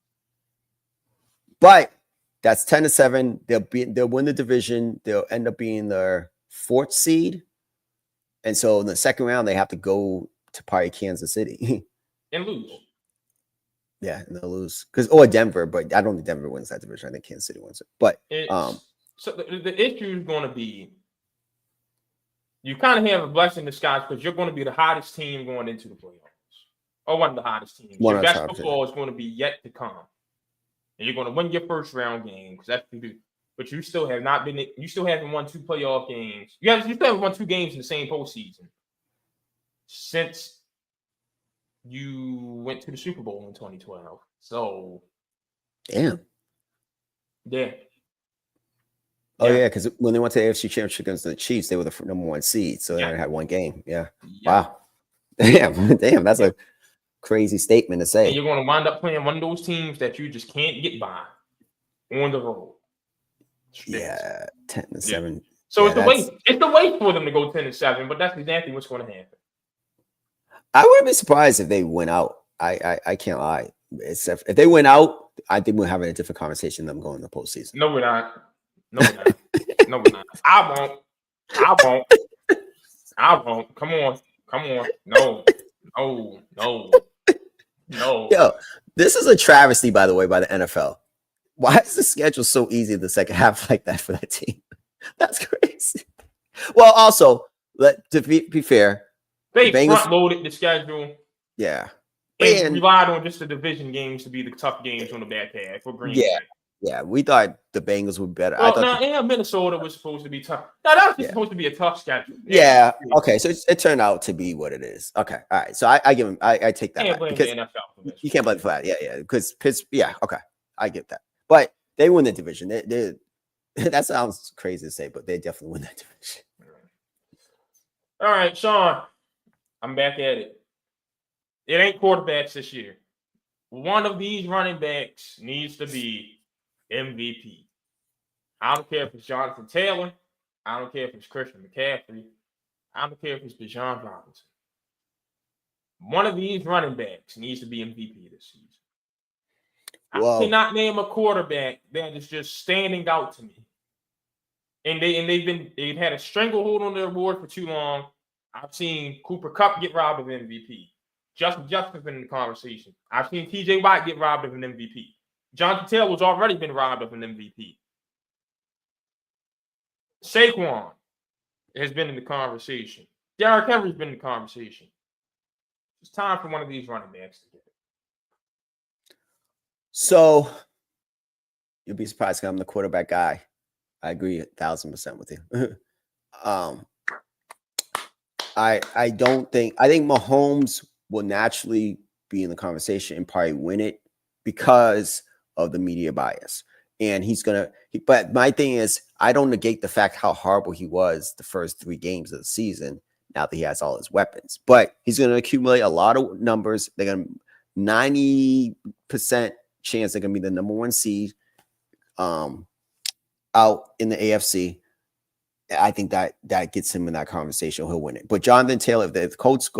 But that's 10-7. They'll win the division. They'll end up being their 4th seed. And so in the second round, they have to go to probably Kansas City. And lose. Yeah, and they'll lose. Or Denver, but I don't think Denver wins that division. I think Kansas City wins it. But so the issue is going to be you kind of have a blessing in disguise because you're going to be the hottest team going into the playoffs. Or one of the hottest teams. Your best football is going to be yet to come. And you're going to win your first round game because that's what you do. But you still have not been. You still haven't won 2 playoff games. You still haven't won 2 games in the same postseason since you went to the Super Bowl in 2012. So, damn. Yeah. Oh Yeah. yeah, because when they went to the AFC Championship against the Chiefs, they were the number 1 seed, so they Yeah. only had one game. Yeah. Yeah. Wow. Damn. That's a crazy statement to And say. you're going to wind up playing one of those teams that you just can't get by on the road. Yeah, 10-7. So Yeah, it's the way. It's the way for them to go 10-7, but that's exactly what's going to happen. I wouldn't be surprised if they went out. I can't lie. Except if they went out, I think we're having a different conversation than them going to the postseason. No, we're not. No, we're not. No, we're not. I won't. I won't. I won't. Come on. Come on. No. No. No. No. Yo, this is a travesty, by the way, by the NFL. Why is the schedule so easy in the second half like that for that team? That's crazy. Well, also, to be fair, They the Bengals- front loaded the schedule yeah, and and relied on just the division games to be the tough games on the back half for Green Yeah. Bay. yeah, we thought the Bengals would be better. I Well, thought now, Minnesota was supposed to be tough. Now, that was just Yeah. supposed to be a tough schedule. yeah, okay, so it turned out to be what it is. Okay, all right, so I give him, I take that Can't back blame because the NFL for this. you can't blame for that. Yeah, because yeah, okay, I get that. But they win the division. They that sounds crazy to say, but they definitely win that division. All right, Sean, I'm back at it. It ain't quarterbacks this year. One of these running backs needs to be MVP. I don't care if it's Jonathan Taylor. I don't care if it's Christian McCaffrey. I don't care if it's Bijan Robinson. One of these running backs needs to be MVP this season. Well- I cannot name a quarterback that is just standing out to me. And they've had a stranglehold on their award for too long. I've seen Cooper Kupp get robbed of MVP. Justin Jefferson been in the conversation. I've seen TJ Watt get robbed of an MVP. Jonathan Taylor's already been robbed of an MVP. Saquon has been in the conversation. Derrick Henry's been in the conversation. It's time for one of these running backs to get it. So you'll be surprised because I'm the quarterback guy. I agree 1,000% with you. I think Mahomes will naturally be in the conversation and probably win it because of the media bias. And but my thing is, I don't negate the fact how horrible he was the first 3 games of the season now that he has all his weapons. But he's going to accumulate a lot of numbers. They're going to 90% chance they're going to be the number 1 seed out in the AFC. I think that gets him in that conversation. He'll win it. But Jonathan Taylor, if the Colts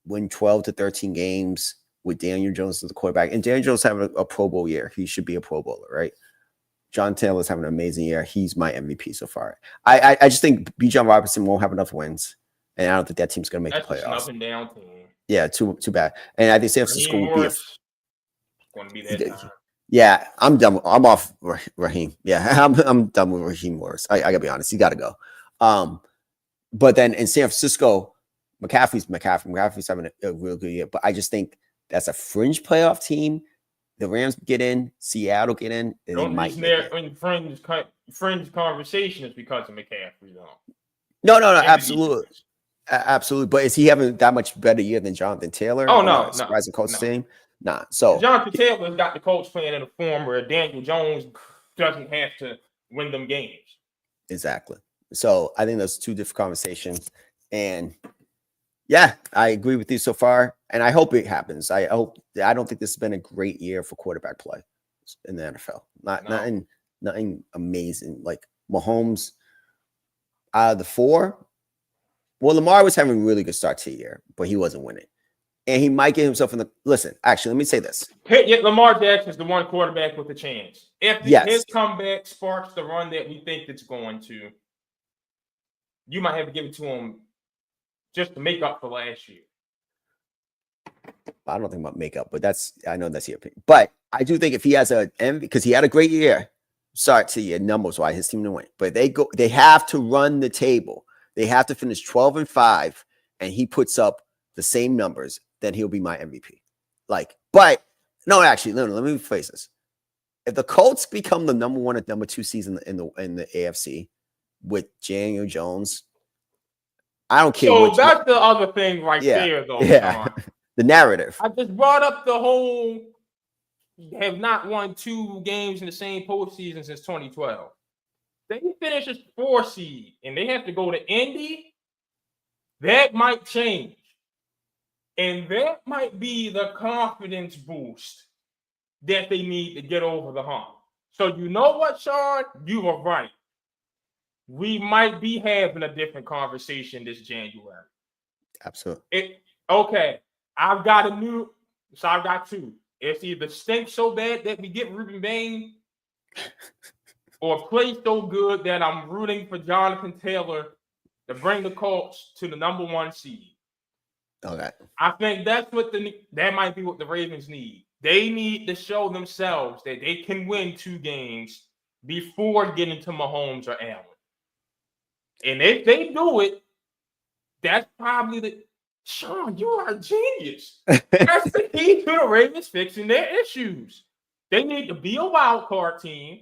win 12 to 13 games with Daniel Jones as the quarterback, and Daniel Jones having a Pro Bowl year, he should be a Pro Bowler, right? John Taylor's having an amazing year. He's my MVP so far. I just think Bijan Robinson won't have enough wins, and I don't think that team's going to make That's the just an playoffs. up and down team. Yeah, too bad. And I think San Francisco will be a going to be that time. Yeah, I'm done. I'm off Raheem. Yeah, I'm done with Raheem Morris. I gotta be honest. He got to go. But then in San Francisco, McCaffrey's having a real good year. But I just think that's a fringe playoff team. The Rams get in, Seattle get in, and they might. In fringe conversation is because of McCaffrey, though. No, absolutely. But is he having that much better year than Jonathan Taylor? Oh no, surprising Colts team. Nah. So Jonathan Taylor's got the Colts playing in a form where Daniel Jones doesn't have to win them games. Exactly. So I think those 2 different conversations. And yeah, I agree with you so far. And I hope it happens. I don't think this has been a great year for quarterback play in the NFL. Nothing amazing. Like Mahomes out of the 4. Well, Lamar was having a really good start to the year, but he wasn't winning. And he might get himself in the listen. Actually, let me say this. Lamar Jackson is the one quarterback with a chance. If his comeback sparks the run that we think it's going to, you might have to give it to him just to make up for last year. I don't think about makeup, but I know that's your opinion. But I do think if he has because he had a great year, start to year numbers wise, his team to win. But they have to run the table. They have to finish 12-5, and he puts up the same numbers, then he'll be my MVP. But no, actually, let me rephrase this. If the Colts become the number 1 and number 2 season in the AFC with Daniel Jones, I don't care. So that's the other thing there, though. Yeah, the narrative. I just brought up the whole have not won 2 games in the same postseason since 2012. They finish as 4 seed and they have to go to Indy. That might change. And that might be the confidence boost that they need to get over the hump. So you know what, Sean? You were right. We might be having a different conversation this January. Absolutely. Okay, I've got 2. It's either stink so bad that we get Ruben Bain or play so good that I'm rooting for Jonathan Taylor to bring the Colts to the number 1 seed. Okay. I think that might be what the Ravens need. They need to show themselves that they can win 2 games before getting to Mahomes or Allen. And if they do it, that's probably Sean, you are a genius. That's the key to the Ravens fixing their issues. They need to be a wild card team.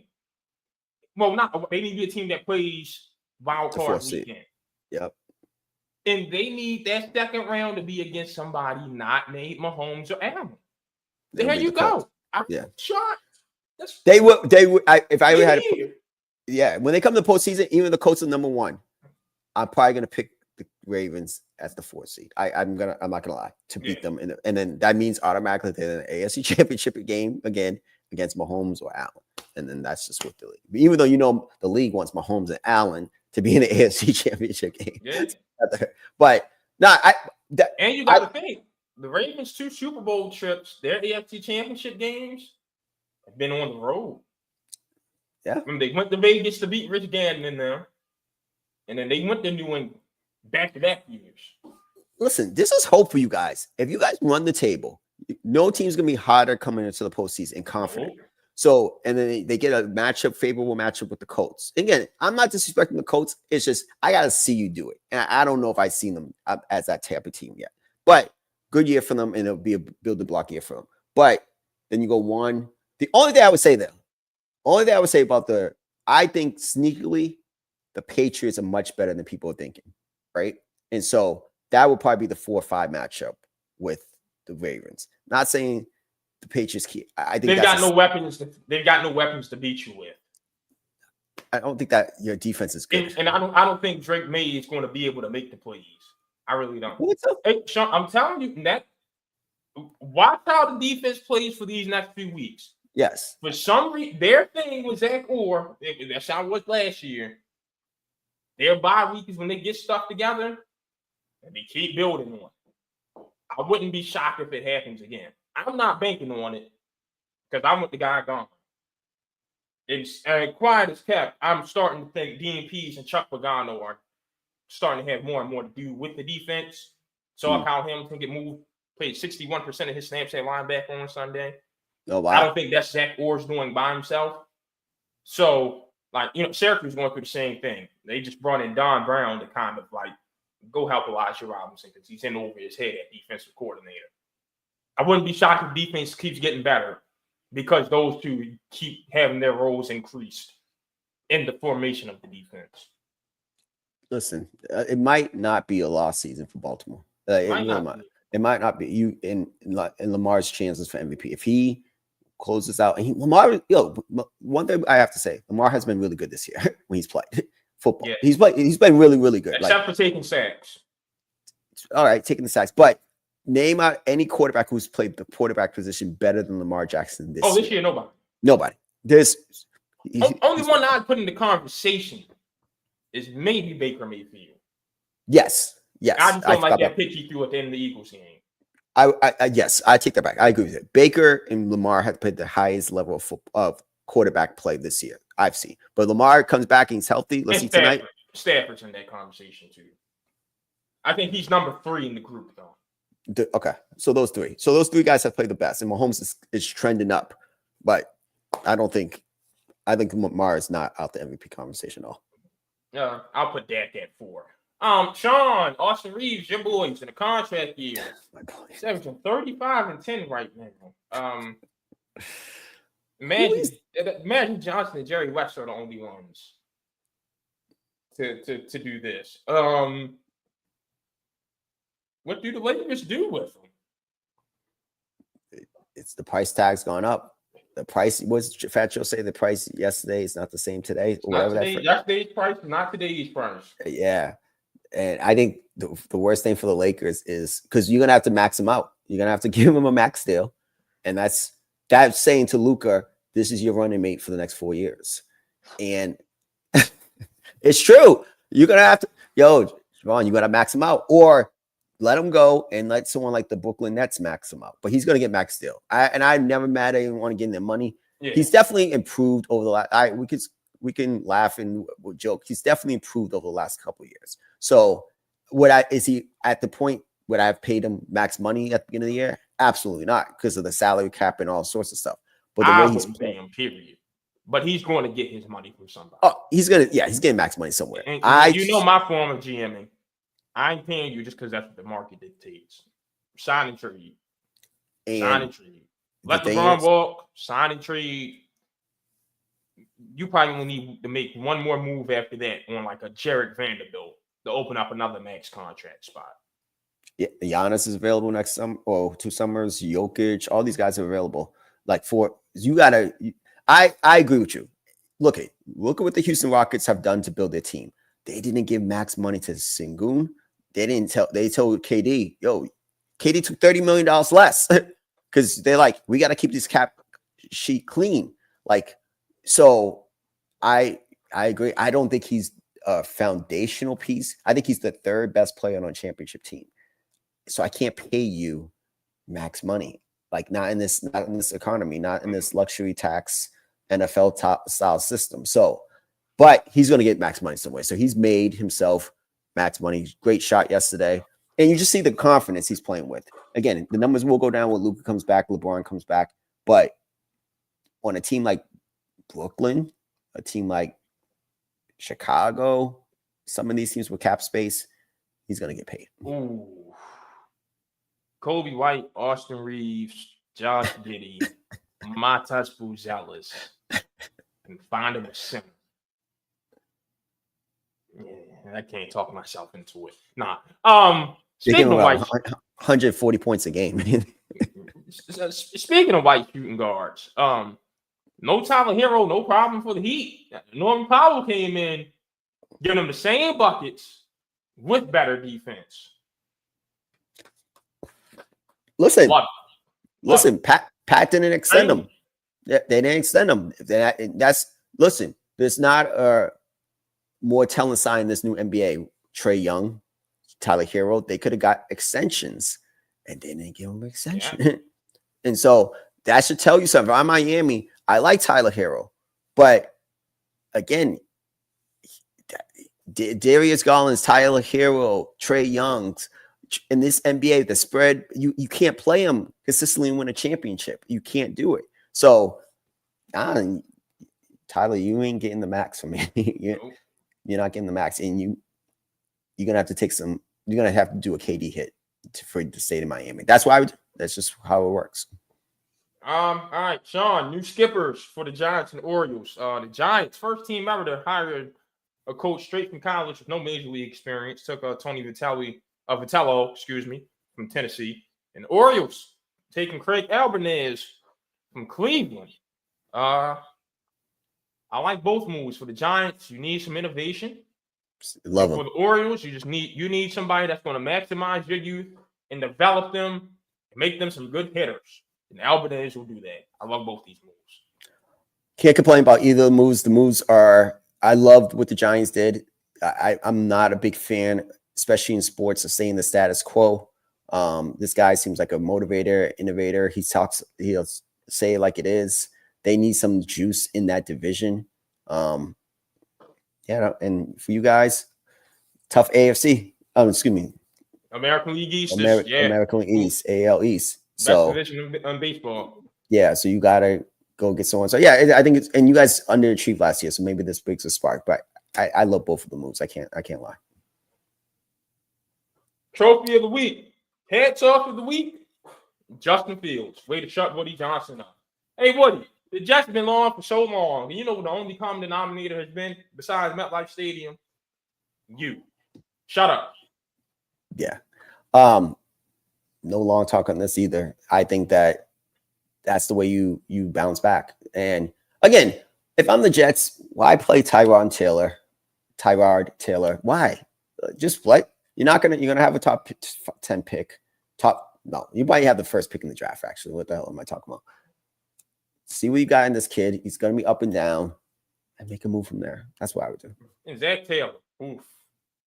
Well, they need to be a team that plays wild card weekend. Yep. And they need that second round to be against somebody not named Mahomes or Allen. There you go. Sean, they would. If I had when they come to the postseason, even the Colts are number 1. I'm probably gonna pick the Ravens as the 4th seed. I'm not gonna lie, to beat them, and then that means automatically they're in the AFC Championship game again against Mahomes or Allen, and then that's just what the league. Even though the league wants Mahomes and Allen to be in the AFC Championship game, but and you got to think the Ravens' 2 Super Bowl trips, their AFC Championship games, have been on the road. Yeah, when they went to Vegas to beat Rich Gannon in there, and then they went to New England back-to-back years. Listen, this is hope for you guys. If you guys run the table, no team's gonna be harder coming into the postseason and confident. So, and then they get a favorable matchup with the Colts. Again, I'm not disrespecting the Colts. It's just I gotta see you do it, and I don't know if I've seen them as that type of team yet. But good year for them, and it'll be a building block year for them. But then you go 1. The only thing I would say about I think sneakily, the Patriots are much better than people are thinking, right? And so that would probably be the 4-5 matchup with the Ravens. Not saying the Patriots key. I think they've got no weapons. They've got no weapons to beat you with. I don't think that your defense is good, and I don't think Drake May is going to be able to make the plays. I really don't. Hey, Sean, I'm telling you that. Watch how the defense plays for these next few weeks. Yes. For some reason, their thing with Zach Orr, that's how it was last year. Their bye week is when they get stuff together and they keep building on it. I wouldn't be shocked if it happens again. I'm not banking on it because I want the guy gone. And quiet as kept, I'm starting to think DNPs and Chuck Pagano are starting to have more and more to do with the defense. Saw how Hamilton get moved, played 61% of his snaps at linebacker on Sunday. Oh, wow. I don't think that's Zach Orr's doing by himself. So, Syracuse going through the same thing. They just brought in Don Brown to kind of go help Elijah Robinson because he's in over his head at defensive coordinator. I wouldn't be shocked if defense keeps getting better because those 2 keep having their roles increased in the formation of the defense. Listen, it might not be a lost season for Baltimore. It might not be. You in Lamar's chances for MVP. If he closes out, and one thing I have to say, Lamar has been really good this year when he's played football. Yeah. He's been really, really good. Except for taking sacks. All right, taking the sacks. But name out any quarterback who's played the quarterback position better than Lamar Jackson this year. This year, nobody. Nobody. Only one I'd put in the conversation is maybe Baker Mayfield. Yes. I just don't like that pitch he threw at the end of the Eagles game. Yes, I take that back. I agree with it. Baker and Lamar have played the highest level of quarterback play this year I've seen. But Lamar comes back and he's healthy. Let's see tonight. Stafford's in that conversation too. I think he's number 3 in the group though. Okay, so those 3. So those 3 guys have played the best, and Mahomes is trending up. But I think Lamar is not out the MVP conversation at all. I'll put Dak at 4. Sean, Austin Reeves, your boys in the contract year. Averaging 35-10 right now. Imagine Johnson and Jerry West are the only ones to do this. What do the Lakers do with them? It's the price tag's gone up. the price was Fat Joe say the price yesterday is not the same today or Not whatever today, yesterday's price, not today's price. yeah. And I think the worst thing for the Lakers is because you're gonna have to max him out. You're gonna have to give him a max deal, and that's saying to Luka, this is your running mate for the next 4 years, and it's true. You're gonna have to, Javon, you gotta max him out, or let him go and let someone like the Brooklyn Nets max him out. But he's gonna get max deal. I'm never mad at anyone getting their money. Yeah. He's definitely improved over the last. We can laugh and joke. He's definitely improved over the last couple of years. So, is he at the point where I've paid him max money at the beginning of the year? Absolutely not, because of the salary cap and all sorts of stuff. But the way he's paying him, period. But he's going to get his money from somebody. Oh, he's getting max money somewhere. And my form of GMing. I ain't paying you just because that's what the market dictates. Sign and trade. Sign and trade. Let LeBron walk. Sign and trade. You probably will need to make one more move after that on like a Jarrett Vanderbilt to open up another max contract spot. Yeah, Giannis is available next summer or 2 summers. Jokic, all these guys are available. Like I agree with you. Look at what the Houston Rockets have done to build their team. They didn't give max money to Sengun. They told KD, KD took $30 million less because they're like, we got to keep this cap sheet clean. Like, so I agree. I don't think he's a foundational piece. I think he's the 3rd best player on a championship team. So I can't pay you max money. Like not in this economy, not in this luxury tax NFL top style system. So, but he's going to get max money somewhere. So he's made himself max money. Great shot yesterday. And you just see the confidence he's playing with. Again, the numbers will go down when Luka comes back, LeBron comes back. But on a team like Brooklyn, a team like Chicago, some of these teams with cap space, he's going to get paid. Ooh. Kobe White, Austin Reeves, Josh Giddey, Matas Buzelis, and find him a center. Yeah, I can't talk myself into it. Nah. Speaking of White, 140 points a game. Speaking of White shooting guards, no Tyler Hero, no problem for the Heat. Norman Powell came in, giving them the same buckets with better defense. Listen, Pat didn't extend them. They didn't extend them. There's not a more telling sign in this new NBA. Trae Young, Tyler Hero, they could have got extensions and they didn't give them an extension. Yeah. And so that should tell you something. I'm Miami. I like Tyler Hero, but again, Darius Garland's, Tyler Hero, Trae Young's, in this NBA, the spread, you can't play them consistently and win a championship. You can't do it. So, Tyler, you ain't getting the max from me. You're not getting the max, and you're gonna have to take some. You're gonna have to do a KD hit for the state of Miami. That's why. That's just how it works. All right, Sean. New skippers for the Giants and Orioles. The Giants, first team ever to hire a coach straight from college with no major league experience, took Tony Vitello, from Tennessee. And Orioles taking Craig Albanese from Cleveland. I like both moves. For the Giants, you need some innovation. Love them. For the Orioles, you need somebody that's going to maximize your youth and develop them and make them some good hitters. And Albanese will do that. I love both these moves. Can't complain about either of the moves. The moves are, I loved what the Giants did. I'm not a big fan, especially in sports, of staying the status quo. This guy seems like a motivator, innovator. He'll say it like it is. They need some juice in that division. And for you guys, tough AFC. American League East. American League East, AL East. Best division in baseball. Yeah, so you gotta go get someone. So yeah, I think and you guys underachieved last year, so maybe this brings a spark. But I love both of the moves. I can't lie. Trophy of the week. Heads off of the week. Justin Fields. Way to shut Woody Johnson up. Hey, Woody, the Jets have been long for so long. And you know what the only common denominator has been besides MetLife Stadium? You. Shut up. Yeah. No long talk on this either. I think that that's the way you bounce back. And again, if I'm the Jets, why play Tyrod Taylor? Why? Just play. You're gonna have a top 10 pick. You might have the first pick in the draft, actually. What the hell am I talking about? See what you got in this kid. He's gonna be up and down, and make a move from there. That's what I would do. And Zach Taylor. Oof.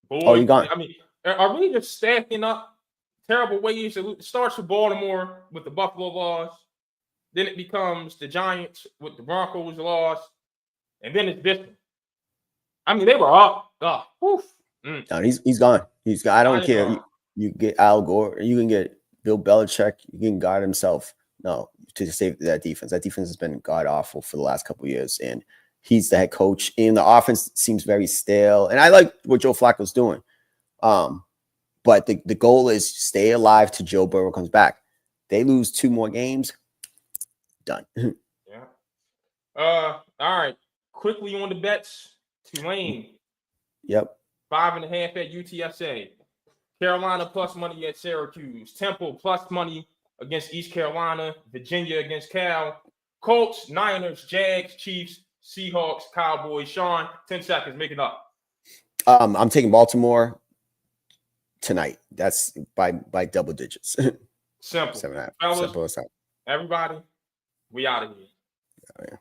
Boy, Oh, you gone. I mean, are we just stacking up terrible ways? It starts with Baltimore with the Buffalo loss. Then it becomes the Giants with the Broncos loss. And then it's this one. I mean, they were up. Oof. No, he's gone. He's gone. I don't care. You get Al Gore. You can get Bill Belichick. You can guard himself. No, to save that defense. That defense has been god awful for the last couple of years, and he's the head coach. And the offense seems very stale. And I like what Joe Flacco's doing. But the goal is stay alive till Joe Burrow comes back. They lose 2 more games. Done. Yeah. All right. Quickly on the bets. Tulane. Yep. 5.5 at UTSA. Carolina plus money at Syracuse. Temple plus money against East Carolina. Virginia against Cal. Colts, Niners, Jags, Chiefs, Seahawks, Cowboys. Sean, 10 seconds. Make it up. I'm taking Baltimore tonight. That's by double digits. Simple. 7.5. Fellas, Simple as that. everybody, we out of here. Oh, yeah.